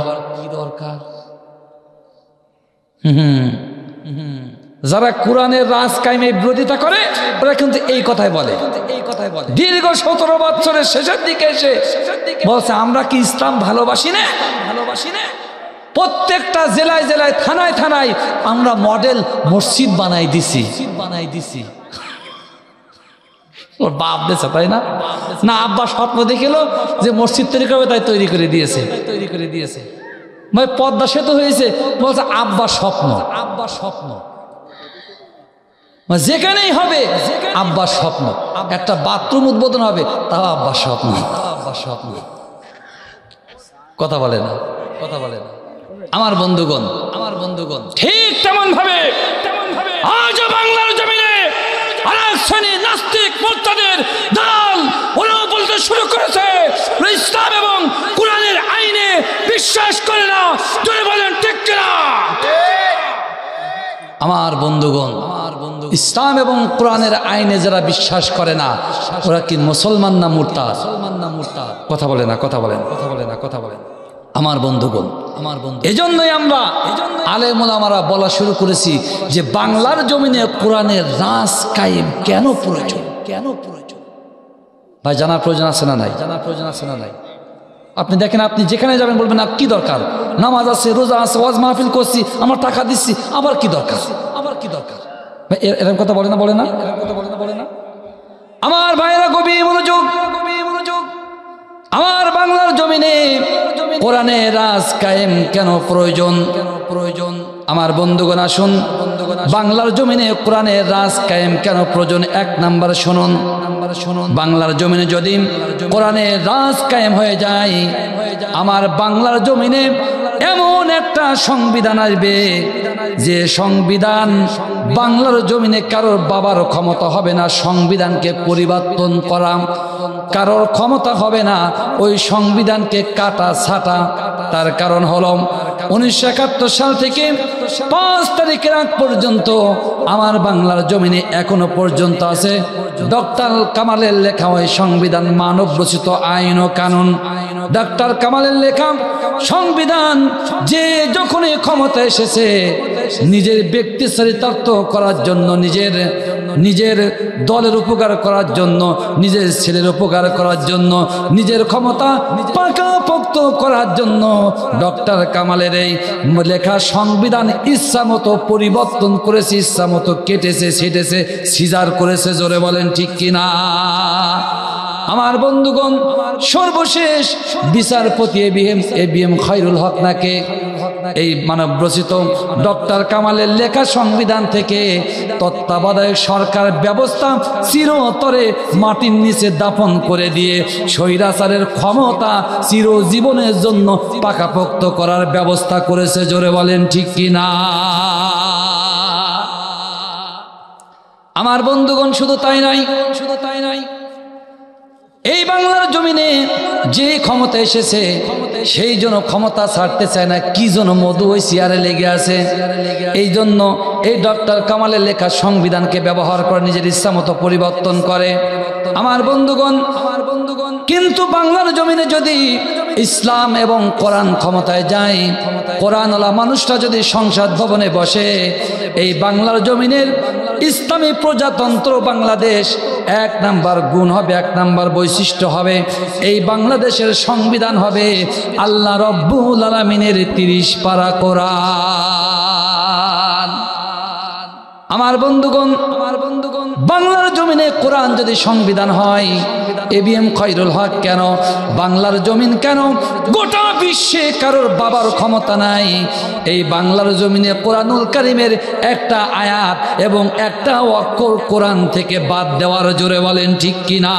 যারা কোরআনের রাজ কায়েমের বিরোধিতা করে, ওরা কিন্তু এই কথাই বলে। দীর্ঘ 17 বছরের শেষের দিকে এসে বলছে, আমরা কি ইসলাম ভালোবাসি না? প্রত্যেকটা জেলায় জেলায়, থানায় থানায় আমরা মডেল মসজিদ বানাই দিছি। ওর বাপ দেশে, তাই না? আব্বা স্বপ্ন দেখিল যে মসজিদ তৈরি করবে, তাই তৈরি করে দিয়েছে। ভাই পদ্মা সেতু হয়েছে, বলছে আব্বা স্বপ্ন। যেখানেই হবে আব্বার স্বপ্ন। একটা বাথরুম উদ্বোধন হবে, তাও আব্বার স্বপ্ন। কথা বলে না। আমার বন্ধুগণ, ঠিক তেমন ভাবে আজও বাংলার জমিনে আরেক শ্রেণী নাস্তিক মুরতাদের দল ওরাও বলতে শুরু করেছে, ইসলাম এবং কোরআনের আইনে বিশ্বাস করে না। জোরে বলেন ঠিক কিনা? আমার বন্ধুগণ, ইসলাম এবং কোরআনের আইনে যারা বিশ্বাস করে না, ওরা কি মুসলমান না মুরতাদ? কথা বলে না। আমার বন্ধুগণ, এজন্যই আমরা আলেম ওলামারা বলা শুরু করেছি যে বাংলার জমিনে কোরআনের রাজ কায়েম কেন প্রয়োজন? ভাই জানার প্রয়োজন আছে না নাই? আপনি দেখেন, আপনি যেখানে যাবেন বলবেন আর কি দরকার? নামাজ আছে, রোজা আছে, ওয়াজ মাহফিল করছি, আমার টাকা দিচ্ছি, আবার কি দরকার? এরকম কথা বলে না? আমার ভাইয়েরা, গভীর মনোযোগ। আমার বাংলার জমিনে কোরআনে রাজ কায়েম কেন প্রয়োজন? আমার বন্ধুগণ আসুন, বাংলার জমিনে কোরআনের রাজ কায়েম কেন প্রয়োজন? এক নাম্বার শুনুন, বাংলার জমিনে যদি কোরআনের রাজ কায়েম হয়ে যায়, আমার বাংলার জমিনে এমন একটা সংবিধান আসবে যে সংবিধান বাংলার জমিনে কারোর বাবার ক্ষমতা হবে না সংবিধানকে পরিবর্তন করা, কারোর ক্ষমতা হবে না ওই সংবিধানকে কাটা ছাটা। তার কারণ হলো 1971 সাল থেকে 5 তারিখের আগ পর্যন্ত আমার বাংলার জমিনে এখনো পর্যন্ত আছে ডক্টর কামালের লেখা ওই সংবিধান, মানব রচিত আইন ও কানুন। ডক্টর কামালের লেখা সংবিধান যে যখনই ক্ষমতা এসেছে নিজের ব্যক্তি চরিতার্থ করার জন্য, নিজের দলের উপকার করার জন্য, নিজের ছেলের উপকার করার জন্য, নিজের ক্ষমতা পাকাপোক্ত করার জন্য ডক্টর কামালের এই লেখা সংবিধান ইচ্ছা মতো পরিবর্তন করেছে, ইচ্ছা মতো কেটেছে, ছেটেছে, সিজার করেছে। জোরে বলেন ঠিক কিনা? আমার বন্ধুগণ, সর্বশেষ বিচারপতি এবিএম খায়রুল হক নাকে এই মানব রচিত ডক্টর কামালের লেখা সংবিধান থেকে তত্ত্বাবধায়ক সরকার ব্যবস্থা চিরতরে মাটির নিচে দাফন করে দিয়ে স্বৈরাচারের ক্ষমতা চিরজীবনের জন্য পাকাপোক্ত করার ব্যবস্থা করেছে। জোরে বলেন ঠিক কিনা? আমার বন্ধুগণ, শুধু তাই নাই, এই বাংলার জমিনে যে ক্ষমতা এসেছে সেই জন্য ক্ষমতা ছাড়তে চায় না। কি জন্য? মধু ওই চেয়ারে লেগে আছে। এই জন্য এই ডক্টর কামালের লেখা সংবিধানকে ব্যবহার করে নিজের ইচ্ছা মতো পরিবর্তন করে। আমার বন্ধুগণ, কিন্তু বাংলার জমিনে যদি ইসলাম এবং কোরআন ক্ষমতায় যায়, কোরআনওয়ালা মানুষটা যদি সংসদ ভবনে বসে, এই বাংলার জমিনের ইসলামী প্রজাতন্ত্র বাংলাদেশ এক নাম্বার গুণ হবে, এক নাম্বার বৈশিষ্ট্য হবে, এই বাংলাদেশের সংবিধান হবে আল্লাহ রব্বুল আলামিনের 30 পারা কোরআন। আমার বন্ধুগণ, বাংলার জমিনে কোরআন যদি সংবিধান হয়, এবিএম খায়রুল হক কেন, বাংলার জমিন কেন, গোটা বিশ্বে কারোর বাবার ক্ষমতা নাই এই বাংলার জমিনে কোরআনুল কারীমের একটা আয়াত এবং একটা অক্ষর কোরআন থেকে বাদ দেওয়ার? জোরে বলেন ঠিক কিনা?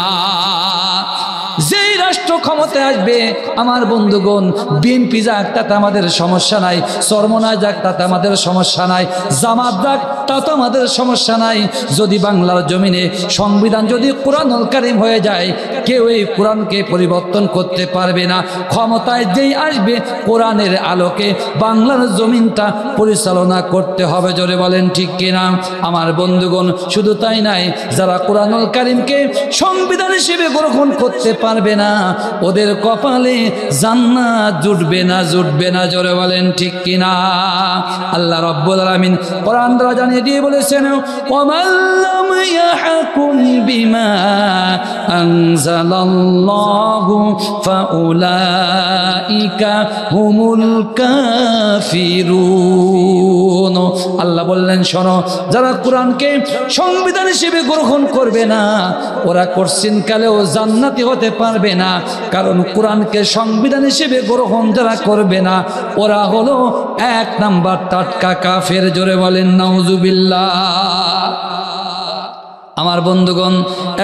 যেই রাষ্ট্র ক্ষমতায় আসবে আমার বন্ধুগণ, বিএনপি যাক তাতে আমাদের সমস্যা নাই, চরমনায় যাক তাতে আমাদের সমস্যা নাই, জামাত যাক তাতে আমাদের সমস্যা নাই। যদি বাংলার জমিনে সংবিধান যদি কোরআনুল কারীম হয়ে যায়, কেউ এই কোরআনকে পরিবর্তন করতে পারবে না। ক্ষমতায় যেই আসবে কোরআনের আলোকে বাংলার জমিনটা পরিচালনা করতে হবে। জোরে বলেন ঠিক কিনা? আমার বন্ধুগণ, শুধু তাই নাই, যারা কোরআনুল কারীমকে সংবিধান হিসেবে গ্রহণ করতে পারবে না ওদের কপালে জান্নাত জুটবে না, জুটবে না। জোরে বলেন ঠিক কিনা? আল্লাহ রাব্বুল আলামিন কোরআন দ্বারা জানিয়ে দিয়ে বলেছেন, ওয়ামান লাম ইয়াহকুম বিমা আনজালাল্লাহু ফাউলাইকা হুমুল কাফিরুন। আল্লাহ বললেন, শোনো, যারা কোরআনকে সংবিধান হিসেবে গ্রহণ করবে না ওরা কোশ্চিন কালেও জান্নাতি হতে পারবে না। কারণ কোরআনকে সংবিধান হিসেবে গ্রহণ যারা করবে না ওরা হলো এক নাম্বার টাটকা কাফের। জোরে বলেন নাউজুবিল্লাহ। আমার বন্ধুগণ,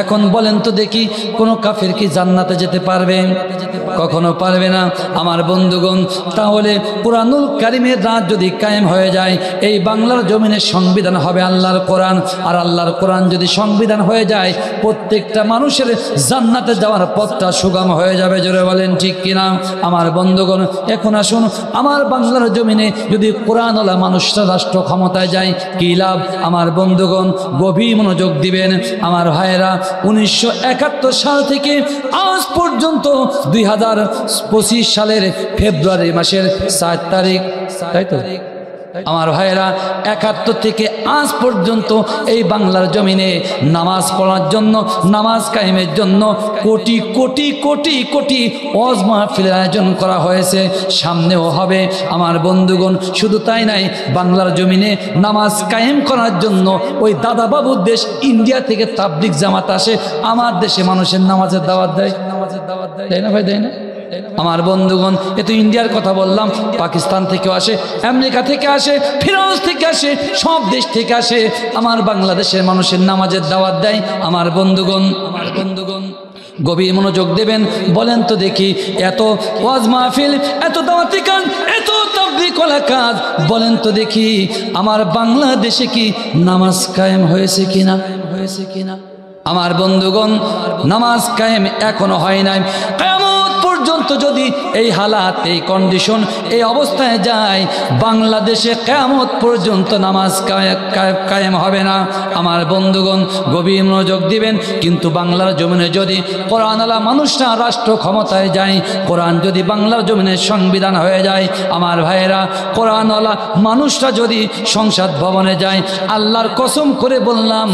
এখন বলেন তো দেখি, কোন কাফের কি জান্নাতে যেতে পারবে? কখনো পারবে না। আমার বন্ধুগণ, তাহলে কোরআনুল কারীমের রাত যদি কায়েম হয়ে যায়, এই বাংলার জমিনের সংবিধান হবে আল্লাহর কোরআন, আর আল্লাহর কোরআন যদি সংবিধান হয়ে যায় প্রত্যেকটা মানুষের জান্নাতে যাওয়ার পথটা সুগম হয়ে যাবে। জোরে বলেন ঠিক কিনা? আমার বন্ধুগণ, এখন আসুন, আমার বাংলার জমিনে যদি কোরআনওয়ালা মানুষরা রাষ্ট্র ক্ষমতায় যায় কি লাভ? আমার বন্ধুগণ, গভীর মনোযোগ দিবেন আমার ভাইয়েরা। 1971 সাল থেকে আজ পর্যন্ত 2025 সালের ফেব্রুয়ারি মাসের 4 তারিখ, তাই তো আমার ভাইয়েরা, 71 থেকে আজ পর্যন্ত এই বাংলার জমিনে নামাজ পড়ার জন্য, নামাজ কায়েমের জন্য কোটি কোটি কোটি কোটি ওয়াজ মাহফিলের আয়োজন করা হয়েছে, সামনেও হবে। আমার বন্ধুগণ, শুধু তাই নাই, বাংলার জমিনে নামাজ কায়েম করার জন্য ওই দাদা বাবুর দেশ ইন্ডিয়া থেকে তাবলিগ জামাত আসে, আমার দেশে মানুষের নামাজের দাওয়াত দেয়, তাই না ভাই? দেয় না? আমার বন্ধুগণ, এ তো ইন্ডিয়ার কথা বললাম, পাকিস্তান থেকেও আসে, আমেরিকা থেকে আসে, ফ্রান্স থেকে আসে, সব দেশ থেকে আসে। আমার বাংলাদেশের মানুষের নামাজের দাওয়াত দেয়। আমার বন্ধুগণ গভীর মনোযোগ দেবেন। বলেন তো দেখি, এত ওয়াজ মাহফিল, এত দাওয়াতি কাজ, এত তাবলীগ ওয়ালা কাজ, বলেন তো দেখি আমার বাংলাদেশে কি নামাজ কায়েম হয়েছে কিনা? আমার বন্ধুগণ, নামাজ কায়েম এখনো হয় নাই। কিয়ামত পর্যন্ত যদি এই হালাত, এই কন্ডিশন, এই অবস্থায় যায়, বাংলাদেশে কিয়ামত পর্যন্ত নামাজ কায়েম হবে না। আমার বন্ধুগণ গভীর মনোযোগ দিবেন। কিন্তু বাংলার জমিনে যদি কোরআনওয়ালা মানুষরা রাষ্ট্র ক্ষমতায় যায়, কোরআন যদি বাংলার জমিনে সংবিধান হয়ে যায়, আমার ভাইয়েরা, কোরআনওয়ালা মানুষরা যদি সংসদ ভবনে যায়, আল্লাহর কসম করে বললাম,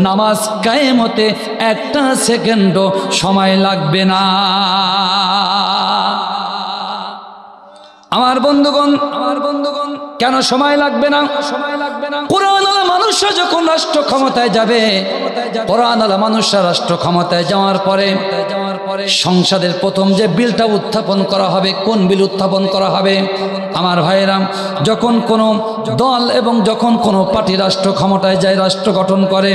নামাজ কায়েম হতে একটা সেকেন্ডও সময় লাগবে না। আমার বন্ধুগণ কেন সময় লাগবে না? কোরআনওয়ালা মানুষরা যখন রাষ্ট্র ক্ষমতায় যাবে, কোরআনওয়ালা মানুষরা রাষ্ট্র ক্ষমতায় যাওয়ার পরে সংসদের প্রথম যে বিলটা উত্থাপন করা হবে, কোন বিল উত্থাপন করা হবে? আমার ভাইয়েরা, যখন কোনো দল এবং যখন কোনো পার্টি রাষ্ট্র ক্ষমতায় যায়, রাষ্ট্র গঠন করে,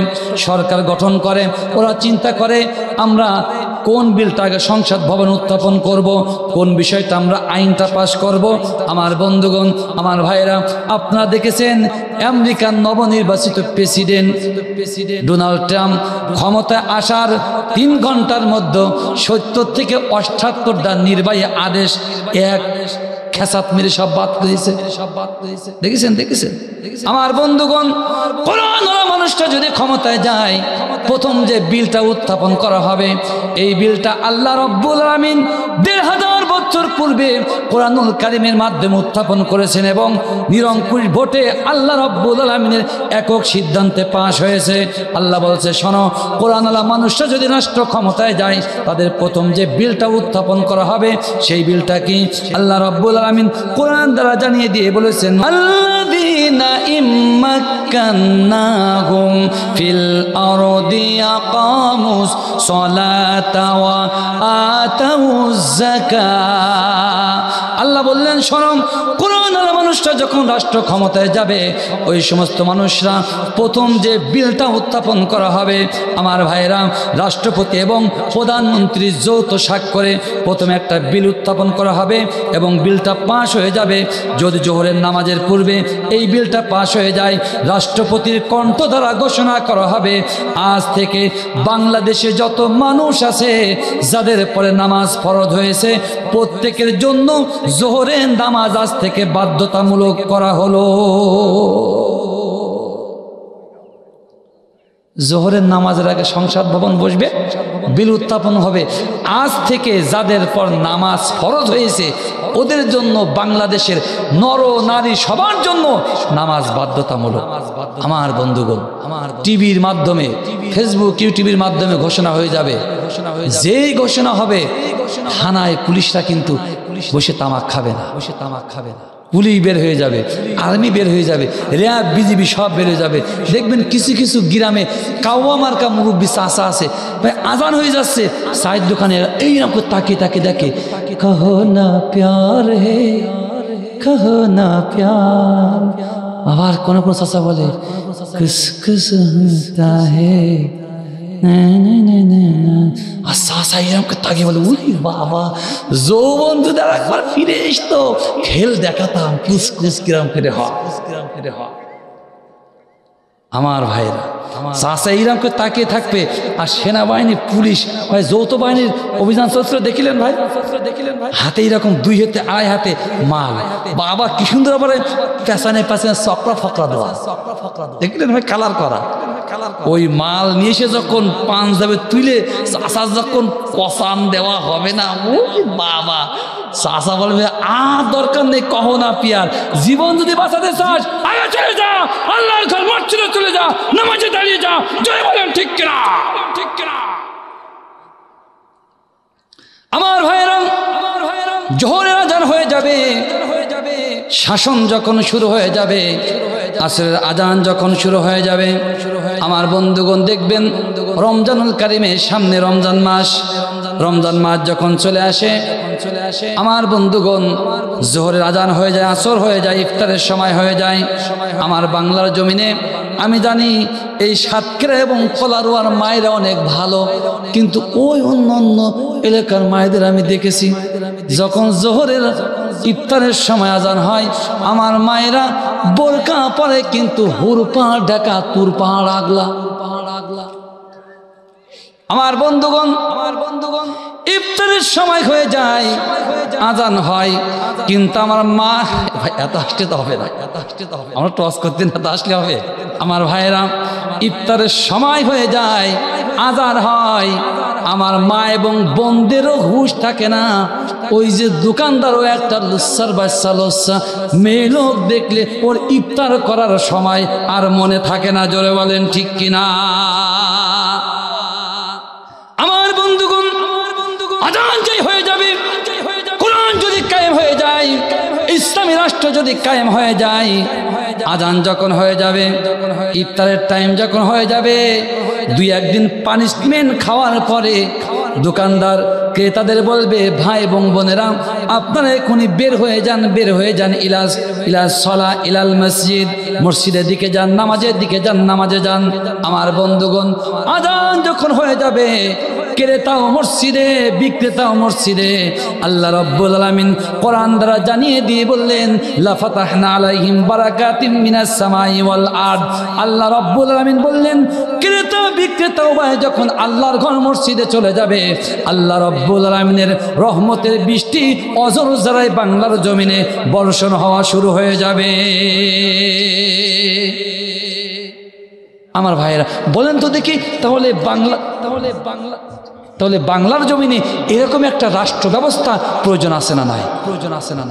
সরকার গঠন করে, ওরা চিন্তা করে আমরা কোন বিলটা আগে সংসদ ভবনে উত্থাপন করব, কোন বিষয়টা আমরা আইনটা পাশ করব। আমার বন্ধুগণ, আমার ভাইয়েরা, আপনারা দেখেছেন আমেরিকার নবনির্বাচিত প্রেসিডেন্ট ডোনাল্ড ট্রাম্প ক্ষমতায় আসার 3 ঘন্টার মধ্যে 70 থেকে 78টা নির্বাহী আদেশ এক খেসাত মেরে সব বাদ করেছে। দেখেছেন? আমার বন্ধুগণ, কোরআনওয়ালা মানুষটা যদি ক্ষমতায় যায়, প্রথম যে বিলটা উত্থাপন করা হবে, এই বিলটা আল্লাহ রাব্বুল আলামিন 1500 বছর পূর্বে কোরআনুল কারীমের মাধ্যমে উত্থাপন করেছেন এবং নিরঙ্কুশ ভোটে আল্লাহ রাব্বুল আলামিনের একক সিদ্ধান্তে পাশ হয়েছে। আল্লাহ বলছে, শোনো, কোরআনওয়ালা মানুষরা যদি রাষ্ট্র ক্ষমতায় যায়, তাদের প্রথম যে বিলটা উত্থাপন করা হবে, সেই বিলটা কি? আল্লাহ রাব্বুল আলামিন কোরআন দ্বারা জানিয়ে দিয়ে বলেছেন, আল্লাযীনা ইম্মাক্কান্নাহুম ফিল আরদি আকামুস সালাতা ওয়া আতাউজ যাকাত। আল্লাহ বললেন, শোনো, কোরআনওয়ালা মানুষরা যখন রাষ্ট্র ক্ষমতায় যাবে, ওই সমস্ত মানুষরা প্রথম যে বিলটা উত্থাপন করা হবে, আমার ভাইয়েরা, রাষ্ট্রপতি এবং প্রধানমন্ত্রীর যৌথ স্বাক্ষরে প্রথমে একটা বিল উত্থাপন করা হবে এবং বিলটা পাশ হয়ে যাবে। যদি জোহরের নামাজের পূর্বে এই বিলটা পাশ হয়ে যায়, রাষ্ট্রপতির কণ্ঠ দ্বারা ঘোষণা করা হবে, আজ থেকে বাংলাদেশে যত মানুষ আছে যাদের পরে নামাজ ফরজ হয়েছে, প্রত্যেকের জন্য জোহরের নামাজ আজ থেকে বাধ্যতামূলক করা হলো। জোহরের নামাজের আগে সংসদ ভবন বসবে, বিল উত্থাপন হবে, আজ থেকে যাদের পর নামাজ ফরজ হয়েছে ওদের জন্য, বাংলাদেশের নর নারী সবার জন্য নামাজ বাধ্যতামূলক। আমার বন্ধুগণ, টিভির মাধ্যমে, ফেসবুক, ইউটিউবের মাধ্যমে ঘোষণা হয়ে যাবে। যেই ঘোষণা হবে, থানায় পুলিশরা কিন্তু বসে তামাক খাবে না। পুলিশ বের হয়ে যাবে, আর্মি বের হয়ে যাবে, র্যাব, বিজিবি সব বের হয়ে যাবে। দেখবেন কিছু কিছু গ্রামে কাওয়া মার্কা মুরব্বী চাচা আছে, ভাই আজান হয়ে যাচ্ছে, চায়ের দোকানে এইরকম তাকিয়ে দেখে, কহো না প্যার হে, কহো না প্যার। আবার কোন চাচা বলে, কিস কিস হতা হে, তাকে বলে, উরি বাবা, যৌবনদের একবার ফিরে আসতো, খেল দেখাতাম, কুসকুস কিরাম ফিরে হয়। আমার ভাইরা, চাষা এইরকম করে তাকিয়ে থাকবে, আর সেনাবাহিনী, পুলিশ, ভাই যৌথ বাহিনীর অভিযান চলছিল, দেখিলেন ভাই, হাতে এইরকম 2 হাতে 2.5 হাতে মাল, বাবা কি সুন্দর বলে, পেছনে চক্রা ফকরা দেওয়া, দেখলেন ভাই, কালার করা। ওই মাল নিয়ে এসে যখন পাঞ্জাবে তুলে চাষা যখন কসান দেওয়া হবে না, ও বাবা, চাষা বলবে, আর দরকার নেই, কহো না পিয়ার, জীবন যদি বাঁচাতে চাস আগে চলে যা, আল্লাহর ঘর মসজিদে চলে যা, নামাজে দাঁড়িয়ে যা। জয় বলেন ঠিক কিনা? আমার ভাইয়েরা, জোহরের আজান হয়ে যাবে, শাসন যখন শুরু হয়ে যাবে, আসরের আজান যখন শুরু হয়ে যাবে, আমার বন্ধুগণ দেখবেন রমজানুল কারিমের সামনে রমজান মাস যখন চলে আসে, আমার বন্ধুগণ, জোহরের আজান হয়ে যায়, আসর হয়ে যায়, ইফতারের সময় হয়ে যায়। আমার বাংলার জমিনে আমি জানি এই সাতক্ষীরা এবং কলারোয়ার মায়েরা অনেক ভালো, কিন্তু ওই অন্য এলাকার মায়েদের আমি দেখেছি যখন জোহরের ইফতারের সময় আজান হয় আমার মায়েরা বোরকা পরে কিন্তু হুরপা ঢাকা তুরপা আগলা। আমার বন্ধুগণ ইফতারের সময় হয়ে যায়, আজান হয়, কিন্তু আমার মা, ভাই এত আসতে তো হবে না, আমরা টস করতে না, তো আসলে হবে। আমার ভাইয়েরা ইফতারের সময় হয়ে যায়, আজান হয়, আমার মা এবং বোনদেরও হুঁশ থাকে না। ওই যে দোকানদারও একটা লুচ্ছার বাচ্চা লুচ্ছা মেয়ে লোক দেখলে ওর ইফতার করার সময় আর মনে থাকে না। জোরে বলেন ঠিক কিনা? আমার বন্ধুগণ, আজান যেই হয়ে যাবে, কোরআন যদি কায়েম হয়ে যায়, ইসলামী রাষ্ট্র যদি কায়েম হয়ে যায়, আজান যখন হয়ে যাবে, ইফতারের টাইম যখন হয়ে যাবে, দুই একদিন পানিশমেন্ট খাওয়ার পরে দোকানদার ক্রেতাদের বলবে, ভাই এবং বোনেরা আপনারা এখনই বের হয়ে যান, ইলাস সলা ইলাল মসজিদ, মসজিদের দিকে যান, নামাজের দিকে যান, নামাজে যান। আমার বন্ধুগণ, আজান যখন হয়ে যাবে, ক্রেতাও মসজিদে, বিক্রেতাও মসজিদে। আল্লাহ রাব্বুল আলামিন কোরআন দ্বারা জানিয়ে দিয়ে বললেন, লা ফাতাহনা আলাইহিম বারাকাতিম মিনাস সামাই ওয়াল আরদ। আল্লাহ রাব্বুল আলামিন বললেন, ক্রেতা বিক্রেতা উভয় যখন আল্লাহর ঘর মসজিদে চলে যাবে, আল্লাহ রাব্বুল আলামিনের রহমতের বৃষ্টি অজর জারাই বাংলার জমিনে বর্ষণ হওয়া শুরু হয়ে যাবে। আমার ভাইয়েরা বলেন তো দেখি, তাহলে বাংলার জমিনে এরকম একটা রাষ্ট্র ব্যবস্থা প্রয়োজন আছে না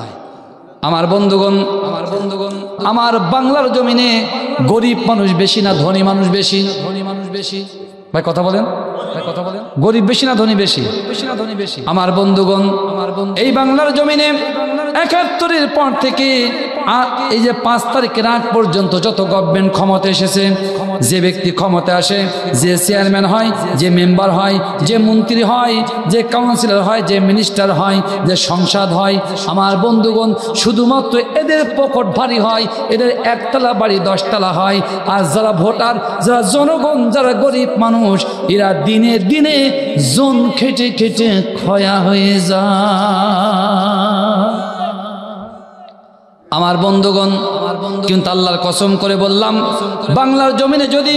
নাই? আমার বন্ধুগণ, আমার বাংলার জমিনে গরিব মানুষ বেশি না ধনী মানুষ বেশি? ভাই কথা বলেন, গরিব বেশি না ধনী বেশি? আমার বন্ধুগণ, এই বাংলার জমিনে ৭১-এর পর থেকে এই যে ৫ তারিখের আগ পর্যন্ত যত গভর্নমেন্ট ক্ষমতা এসেছে, যে ব্যক্তি ক্ষমতা আসে, যে চেয়ারম্যান হয়, যে মেম্বার হয়, যে মন্ত্রী হয়, যে কাউন্সিলর হয়, যে মিনিস্টার হয়, যে সংসদ হয়, আমার বন্ধুগণ শুধুমাত্র এদের পকেট ভারী হয়, এদের একতলা বাড়ি 10 তলা হয়। আর যারা ভোটার, যারা জনগণ, যারা গরিব মানুষ, এরা দিনে দিনে জন খেটে খেটে ক্ষয়া হয়ে যায়। আমার বন্ধুগণ, কিন্তু আল্লাহর কসম করে বললাম, বাংলার জমিনে যদি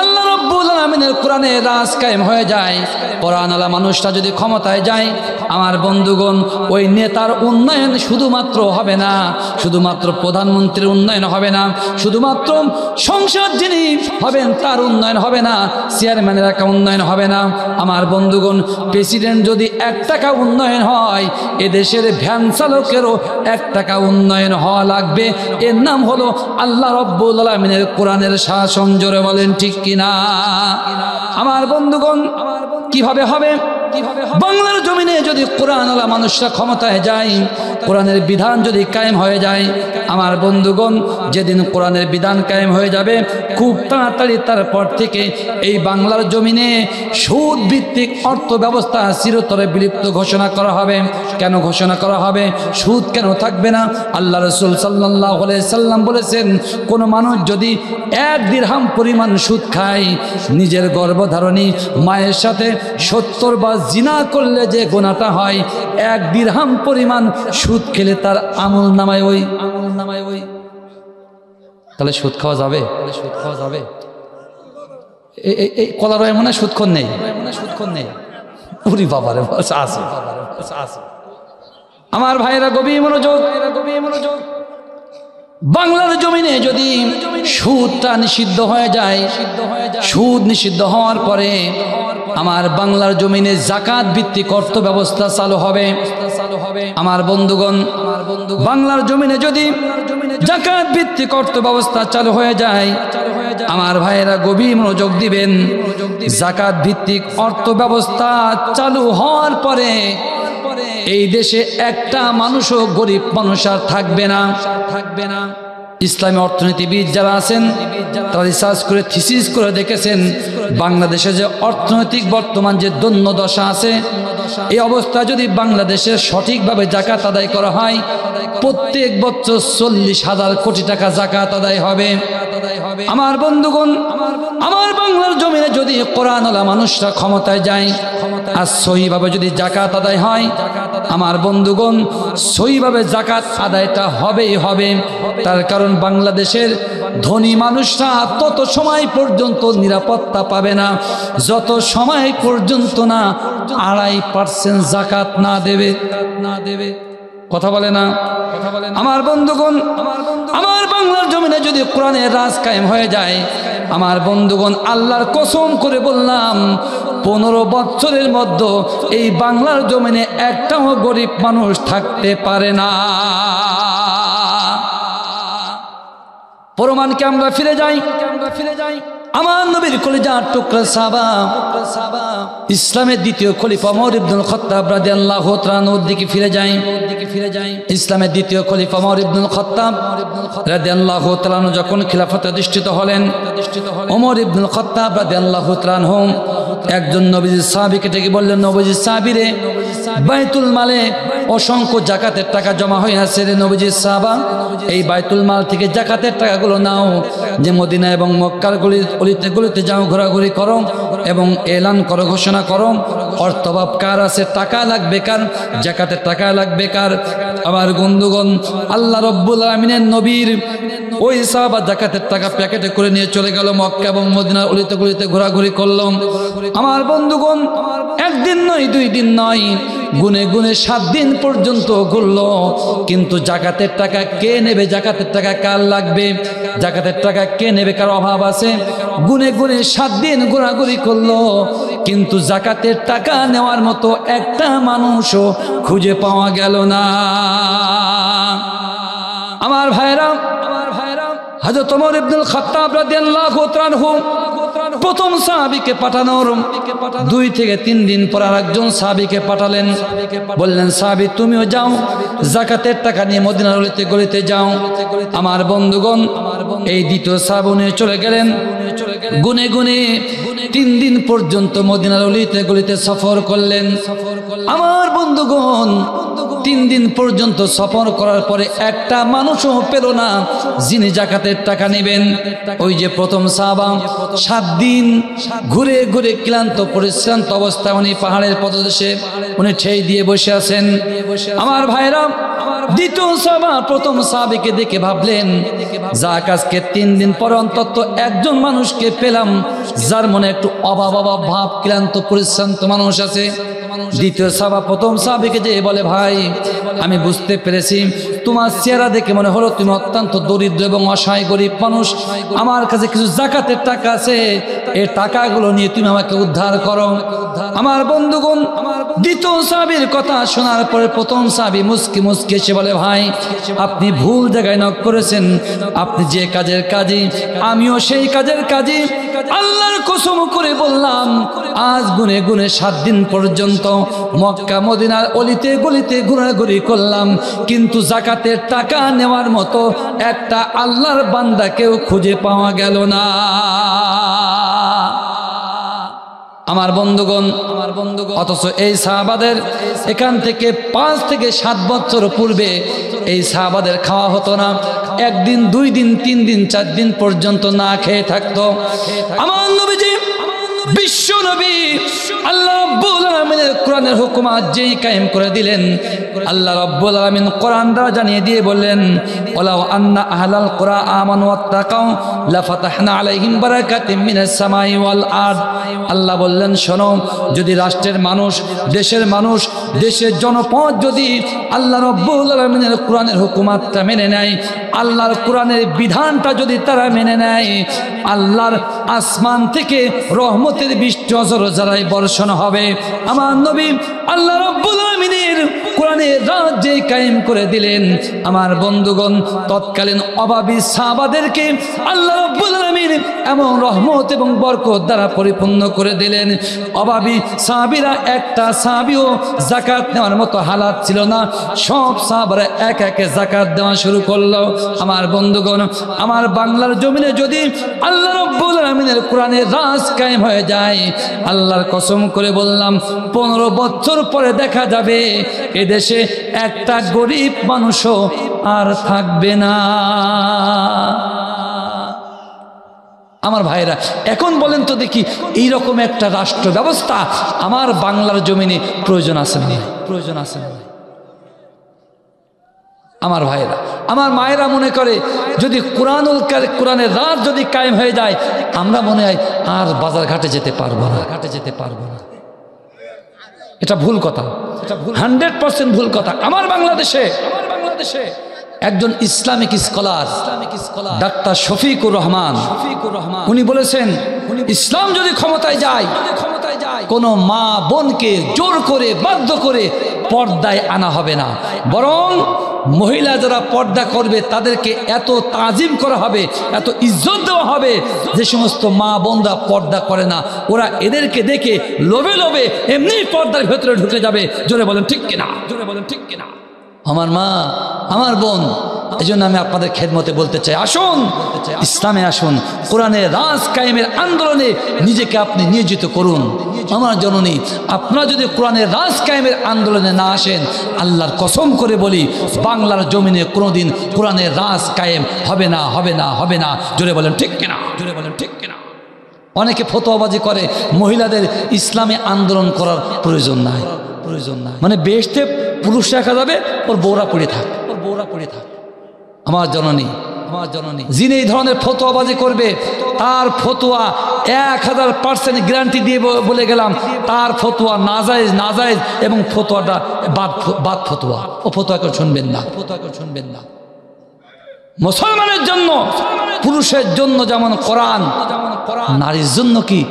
আল্লাহ রাব্বুল আলামিনের কোরআনে রাজ কায়েম হয়ে যায়, কোরআন আলা মানুষটা যদি ক্ষমতায় যায়, আমার বন্ধুগণ, ওই নেতার উন্নয়ন শুধুমাত্র হবে না, শুধুমাত্র প্রধানমন্ত্রীর উন্নয়ন হবে না, শুধুমাত্র সংসদ যিনি হবেন তার উন্নয়ন হবে না, চেয়ারম্যানের একটা উন্নয়ন হবে না। আমার বন্ধুগণ, প্রেসিডেন্ট যদি 1 টাকা উন্নয়ন হয়, এদেশের ভ্যান চালকেরও 1 টাকা উন্নয়ন হওয়া লাগবে। এর নাম হলো আল্লাহ রাব্বুল আলামিনের কোরআনের শাসন। জোরে বলেন ঠিক কিনা? আমার বন্ধুগণ, কিভাবে হবে? বাংলার জমিনে যদি কোরআন আলা মানুষরা ক্ষমতায় যায়, কোরআনের বিধান যদি কায়েম হয়ে যায়, আমার বন্ধুগণ, যেদিন কোরআনের বিধান কায়েম হয়ে যাবে, খুব তাড়াতাড়ি তারপর থেকে এই বাংলার জমিনে সুদ ভিত্তিক অর্থ ব্যবস্থা চিরতরে বিলুপ্ত ঘোষণা করা হবে। কেন ঘোষণা করা হবে? সুদ কেন থাকবে না? আল্লাহ রাসূল সাল্লাল্লাহু আলাইহি সাল্লাম বলেছেন, কোন মানুষ যদি 1 দিরহাম পরিমাণ সুদ খায়, নিজের গর্ভধারণী মায়ের সাথে 70 বার জিনা করলে যে গুনাহটা হয়, 1 দিরহাম পরিমাণ সুদ খেলে তার আমল নামায় ওই। তাহলে সুদ খাওয়া যাবে? এই কলারয় মনে সুদক্ষণ নেই, উরি বাবারে আছে। আমার ভাইরা গভীর মনোযোগ। বাংলার জমিনে যদি সুদটা নিষিদ্ধ হয়ে যায়, সুদ নিষিদ্ধ হওয়ার পরে আমার বাংলার জমিনে যাকাত ভিত্তিক অর্থ ব্যবস্থা চালু হবে। আমার বন্ধুগণ, বাংলার জমিনে যদি যাকাত ভিত্তিক অর্থ ব্যবস্থা চালু হয়ে যায়, আমার ভাইয়েরা গভীর মনোযোগ দিবেন। যাকাত ভিত্তিক অর্থ ব্যবস্থা চালু হওয়ার পরে এই দেশে একটা মানুষও গরিব মানুষ আর থাকবে না। ইসলামী অর্থনীতিবিদ যারা আছেন, তারা রিসার্চ করে থিসিস করে দেখেছেন, বাংলাদেশে যে অর্থনৈতিক বর্তমান যে দৈন্য দশা আছে, এই অবস্থা যদি বাংলাদেশে সঠিকভাবে জাকাত আদায় করা হয়, প্রত্যেক বছর 40,000 কোটি টাকা জাকাত আদায় হবে। আমার বন্ধুগণ, আমার বাংলার জমিনে যদি কোরআনওয়ালা মানুষরা ক্ষমতায় যায় আর সহিভাবে যদি জাকাত আদায় হয়, আমার বন্ধুগণ সহিভাবে জাকাত আদায়টা হবেই হবে। তার কারণ বাংলাদেশের ধনী মানুষরা তত সময় পর্যন্ত নিরাপত্তা পাবে না যত সময় পর্যন্ত না 2.5% জাকাত না দেবে। কথা বলে না? আমার বন্ধুগণ, আমার বাংলার জমিনে যদি কোরআনের রাজ কায়েম হয়ে যায়, আমার বন্ধুগণ আল্লাহর কসম করে বললাম 15 বছরের মধ্যে এই বাংলার জমিনে একটাও গরিব মানুষ থাকতে পারে না। প্রমাণকে আমরা ফিরে যাই। আমার নবীর কলিজার টুকরা সাহাবা, ইসলামের দ্বিতীয় খলিফা ওমর ইবনুল খাত্তাব রাদিয়াল্লাহু তাআলা আনহুর দিকে ফিরে যাই। ইসলামের দ্বিতীয় খলিফা ওমর ইবনুল খাত্তাব রাদিয়াল্লাহু তাআলা আনহু যখন খিলাফতে অধিষ্ঠিত হলেন, ওমর ইবনুল খাত্তাব রাদিয়াল্লাহু তাআলা আনহু একজন নবীজির সাহাবীকে ডেকে বললেন, নবীজির সাহাবীরে, বাইতুল মালে অসংখ্য জাকাতের টাকা জমা হয়ে আছে রে নবীজির সাহাবা, এই বাইতুল মাল থেকে জাকাতের টাকাগুলো নাও, যে মদিনা এবং মক্কার গলিতে গলিতে যাও, ঘোরাঘুরি করো এবং এলান করো, ঘোষণা করো, অর্থভাব কার আছে, টাকা লাগবে কার, জাকাতের টাকা লাগবে কার। আমার বন্ধুগণ, আল্লাহ রাব্বুল আমিনের নবীর ওই সাহাবা জাকাতের টাকা প্যাকেটে করে নিয়ে চলে গেল মক্কা এবং মদিনার অলিতে গলিতে ঘোরাঘুরি করল। আমার বন্ধুগণ, একদিন নয়, 2 দিন নয়, গুনে গুনে 7 দিন পর্যন্ত ঘুরল, কিন্তু জাকাতের টাকা কে নেবে, জাকাতের টাকা কার লাগবে, জাকাতের টাকা কে নেবে, কার অভাব আছে, গুনে গুনে 7 দিন ঘোরাঘুরি করলো, কিন্তু জাকাতের টাকা নেওয়ার মতো একটা মানুষও খুঁজে পাওয়া গেল না। আমার ভাইরা, হযরত ওমর ইবনুল খাত্তাব রাদিয়াল্লাহু তাআলা আনহু প্রথম সাহাবীকে পাঠানোর 2 থেকে 3 দিন পর আরেকজন সাহাবীকে পাঠালেন, বললেন, সাহাবী তুমিও যাও, জাকাতের টাকা নিয়ে মদিনার অলিতে গলিতে যাও। আমার বন্ধুগণ, এই দ্বিতীয় সাহাবী নিয়ে চলে গেলেন, গুনে গুনে 3 দিন পর্যন্ত মদিনার অলিতে গলিতে সফর করলেন। আমার বন্ধুগণ, 3 দিন পর্যন্ত সফর করার পরে একটা মানুষও পেল না যিনি জাকাতের টাকা নেবেন। ওই যে প্রথম সাহাবা 7 দিন ঘুরে ঘুরে ক্লান্ত পরিশ্রান্ত অবস্থায় উনি পাহাড়ের পদদেশে উনি ঠেই দিয়ে বসে আছেন। আমার ভাইরা, দ্বিতীয় সাহাবা প্রথম সাহাবীকে দেখে ভাবলেন, যাক আজকে 3 দিন পর অন্তত একজন মানুষকে পেলাম যার মনে একটু অভাব অভাব ভাব, ক্লান্ত পরিশ্রান্ত মানুষ আছে। দ্বিতীয় সাহাবা প্রথম সাহাবীকে যে বলে, ভাই আমি বুঝতে পেরেছি তোমার চেহারা দেখে মনে হলো তুমি অত্যন্ত দরিদ্র এবং অসহায় গরিব মানুষ, আমার কাছে কিছু জাকাতের টাকা আছে, এই টাকাগুলো নিয়ে তুমি আমাকে উদ্ধার করো। আমার বন্ধুগণ, দ্বিতীয় সাহাবীর কথা শোনার পরে প্রথম সাহাবী মুস্কি মুস্কি এসে বলে, ভাই আপনি ভুল জায়গায় নক করেছেন, আপনি যে কাজের কাজী আমিও সেই কাজের কাজী। আল্লাহর কসম করে বললাম, আজ গুনে গুনে 7 দিন পর্যন্ত মক্কা মদিনার অলিতে গলিতে ঘোরাঘুরি করলাম, কিন্তু জাকাতের টাকা নেওয়ার মতো একটা আল্লাহর বান্দাকেও খুঁজে পাওয়া গেল না। আমার বন্ধুগণ, অথচ এই সাহাবাদের এখান থেকে 5 থেকে 7 বছর পূর্বে এই সাহাবাদের খাওয়া হতো না, 1 দিন 2 দিন 3 দিন 4 দিন পর্যন্ত না খেয়ে থাকতো। আমার নবীজি বিশ্ব নবী আল্লাহ রাব্বুল আলামিনের কোরআনের হুকুমাত যেই কায়েম করে দিলেন, আল্লাহ রাব্বুল আলামিন কোরআন দ্বারা জানিয়ে দিয়ে বললেন, ওয়ালাউ আন্না আহলাল কুরা আমানু ওয়াত্তাকাউ লাফাতাহনা আলাইহিম বারাকাতিম মিনাস সামাই ওয়াল আরদ। আল্লাহ বললেন, শোনো, যদি রাষ্ট্রের মানুষ, দেশের মানুষ, দেশের জনপদ যদি আল্লাহ রাব্বুল আলামিনের কোরআনের হুকুমাতটা মেনে নেয়, আল্লাহর কোরআনের বিধানটা যদি তারা মেনে নেয়, আল্লাহর আসমান থেকে রহমতের বৃষ্টি অজর জারাই বর্ষণ হবে। আমার নবী আল্লাহ রাব্বুল আলামিনের কোরআনের রাজ যে কায়েম করে দিলেন, আমার বন্ধুগণ তৎকালীন অভাবী সাহাবাদেরকে আল্লাহ রাব্বুল আলামিন এমন রহমত এবং বরকত দ্বারা পরিপূর্ণ করে দিলেন। অভাবী সাহাবীরা একটা সাহাবীও যাকাত নেওয়ার মতো হালাত ছিল না, সব সাহাবারা এক একে যাকাত দেওয়া শুরু করলো। আমার বন্ধুগণ, আমার বাংলার জমিনে যদি আল্লাহ রাব্বুল আলামিনের কোরআনের রাজ কায়েম হয়ে যায়, আল্লাহর কসম করে বললাম 15 বছর পরে দেখা যাবে এদেশে একটা গরিব মানুষও আর থাকবে না। আমার ভাইরা, এখন বলেন তো দেখি, এইরকম একটা রাষ্ট্র ব্যবস্থা আমার বাংলার জমিনে প্রয়োজন আছে না? প্রয়োজন আছে না? আমার ভাইরা, আমার মায়েরা মনে করে যদি কোরআনের রাত যদি কায়েম হয়ে যায়, আমরা মনে হয় আর বাজার ঘাটে যেতে পারবো না, এটা ভুল কথা, এটা 100% ভুল কথা। আমার বাংলাদেশে একজন Islamic scholar doctor Shafiqur Rahman উনি বলেছেন, ইসলাম যদি ক্ষমতায় যায়, কোনো মা বোনকে জোর করে বাধ্য করে পর্দায় আনা হবে না, বরং মহিলা যারা পর্দা করবে তাদেরকে এত তাজিম করা হবে, এত ইজ্জত দেওয়া হবে, যে সমস্ত মা বোনরা পর্দা করে না ওরা এদেরকে দেখে লোভে লোভে এমনি পর্দার ভেতরে ঢুকে যাবে। জোরে বলেন ঠিক কিনা? জোরে বলেন ঠিক কিনা? আমার মা, আমার বোন, এই জন্য আমি আপনাদের খেদমতে বলতে চাই, আসুন ইসলামে আসুন, কোরআনের রাজ কায়েমের আন্দোলনে নিজেকে আপনি নিয়োজিত করুন। আমার জননী, আপনারা যদি কোরআনের রাজ কায়েমের আন্দোলনে না আসেন, আল্লাহর কসম করে বলি বাংলার জমিনে কোনোদিন কোরআনের রাজ কায়েম হবে না, হবে না, হবে না। জোরে বলেন ঠিক কিনা? জোরে বলেন ঠিক কিনা? অনেকে ফতোয়াবাজি করে মহিলাদের ইসলামে আন্দোলন করার প্রয়োজন নাই, মানে বেহেশতে পুরুষ রাখা যাবে, ওর বউরা পড়ে থাক, ওর বউরা পড়ে থাক। আমার জননী, যিনি এই ধরনের ফতোয়াবাজি করবে তার ফতোয়া 1000% গ্যারান্টি দিয়ে বলে গেলাম, তার ফতোয়া নাজায়েজ এবং ফতোয়াটা বাদ ফতোয়া। ও ফতোয়া করে শুনবেন না। মুসলমানের জন্য, পুরুষের জন্য যেমন কোরআন, নারীর জন্য কি?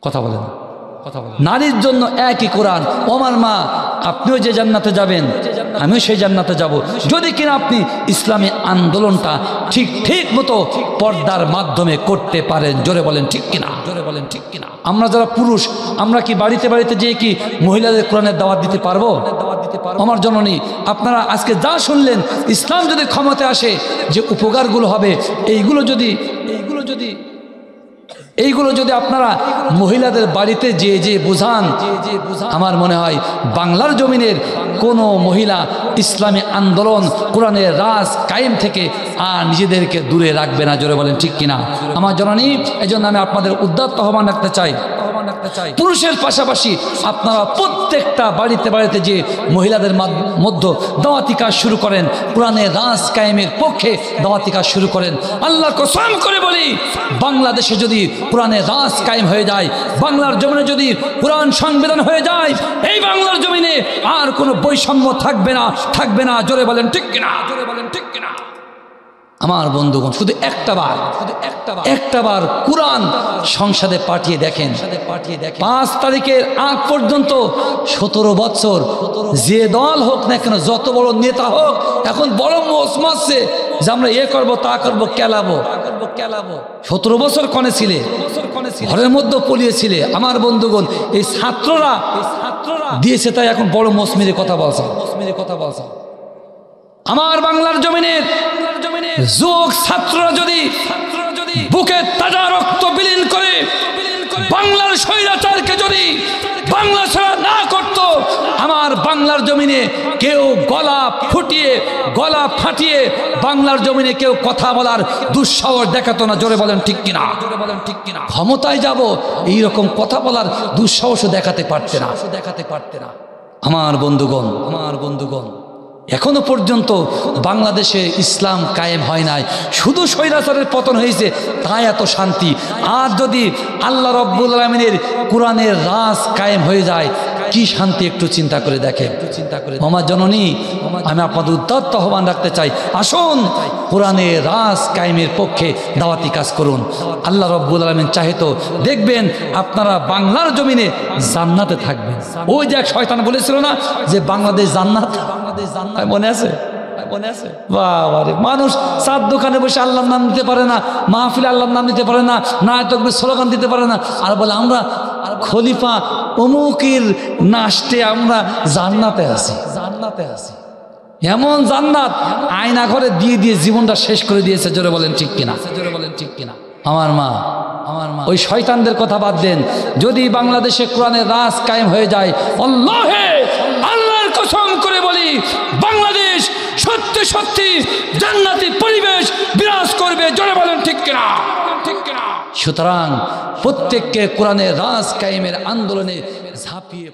কথা বলেন। নারীর জন্য একই কোরআন। আমার মা, আপনিও যে জান্নাতে যাবেন, আমিও সেই জান্নাতে যাব, যদি কিনা আপনি ইসলামী আন্দোলনটা ঠিক মতো পর্দার মাধ্যমে করতে পারেন। জোরে বলেন ঠিক কিনা? জোরে বলেন ঠিক কিনা? আমরা যারা পুরুষ, আমরা কি বাড়িতে যেয়ে কি মহিলাদের কোরআনের দাওয়াত দিতে পারবো? আমার জননী, আপনারা আজকে যা শুনলেন, ইসলাম যদি ক্ষমতায় আসে যে উপকারগুলো হবে, এইগুলো যদি আপনারা মহিলাদের বাড়িতে যে বোঝান, আমার মনে হয় বাংলার জমিনের কোনো মহিলা ইসলামী আন্দোলন, কোরআনের রাজ কায়েম থেকে আর নিজেদেরকে দূরে রাখবে না। জোরে বলেন ঠিক কিনা? আমার জননী, এই জন্য আমি আপনাদের উদ্যত আহ্বান রাখতে চাই, পুরুষের পাশাপাশি আপনারা প্রত্যেকটা বাড়িতে যে মহিলাদের মধ্যে দাওয়াতি কাজ শুরু করেন, কোরআনের রাজ কায়েমের পক্ষে দাওয়াতি কাজ শুরু করেন। আল্লাহর কসম করে বলি, বাংলাদেশে যদি কোরআনের রাজ কায়েম হয়ে যায়, বাংলার জমিনে যদি কোরআন সংবিধান হয়ে যায়, এই বাংলার জমিনে আর কোনো বৈষম্য থাকবে না। জোরে বলেন ঠিক কিনা? জোরে বলেন ঠিক কিনা? আমার বন্ধুগণ, শুধু একটাবার কোরআন সংসদে পাঠিয়ে দেখেন। 5 তারিখের আগ পর্যন্ত 17 বছর যে দল হোক না কেন, যত বড় নেতা হোক, এখন বড় মসমাসে যে আমরা করবো তা করবো, কেলাবো। 17 বছর কনে ছিলে, ঘরের মধ্যে পলিয়েছিলে। আমার বন্ধুগণ, এই ছাত্ররা দিয়েছে, তাই এখন বড় মসমিরে কথা বলছে। আমার বাংলার জমিনের যুবক ছাত্ররা যদি বুকে তাজা রক্ত বিলীন করে বাংলার স্বৈরাচারকে যদি বাংলা ছাড়া না করত, আমার বাংলার জমিনে কেউ গলা ফাটিয়ে বাংলার জমিনে কেউ কথা বলার দুঃসাহস দেখাতো না। জোরে বলেন ঠিক কিনা? ক্ষমতায় যাব, এইরকম কথা বলার দুঃসাহসও দেখাতে পারতে না। আমার বন্ধুগণ, এখনো পর্যন্ত বাংলাদেশে ইসলাম কায়েম হয় নাই, শুধু স্বৈরাচারের পতন হয়েছে, তাই এত শান্তি। আর যদি আল্লাহ রাব্বুল আলামিনের কোরআনের রাজ কায়েম হয়ে যায়, কি শান্তি একটু চিন্তা করে দেখেন। আমার জননী, আমি আপনাদের উদ্যত আহ্বান রাখতে চাই, আসুন কোরআনের রাজ কায়েমের পক্ষে দাওয়াতি কাজ করুন। আল্লাহ রাব্বুল আলামিন চাহে তো দেখবেন আপনারা বাংলার জমিনে জান্নাতে থাকবেন। ওই যে এক শয়তান বলেছিল না যে বাংলাদেশ জান্নাত, মনে আছে? বাবারে, মানুষ চার দোকানে বসে আল্লাহর নাম নিতে পারে না, মাহফিলে আল্লাহর নাম নিতে পারে না, না তকবীর স্লোগান দিতে পারে না, আর বলে আমরা খলিফা অমুকের নাস্তে আমরা জান্নাতে আছি। এমন জান্নাত আয়না ঘরে দিয়ে দিয়ে জীবনটা শেষ করে দিয়েছে। জোরে বলেন ঠিক কিনা? আমার মা ওই শয়তানদের কথা বাদ দেন। যদি বাংলাদেশে কোরআনের রাজ কায়েম হয়ে যায়, আল্লাহর কসম করে বলি, বাংলাদেশ সত্যি সত্যি জান্নাতি পরিবেশ বিরাজ করবে। জোরে বলেন ঠিক কিনা? সুতরাং প্রত্যেককে কোরআনের রাজ কায়েমের আন্দোলনে ঝাঁপিয়ে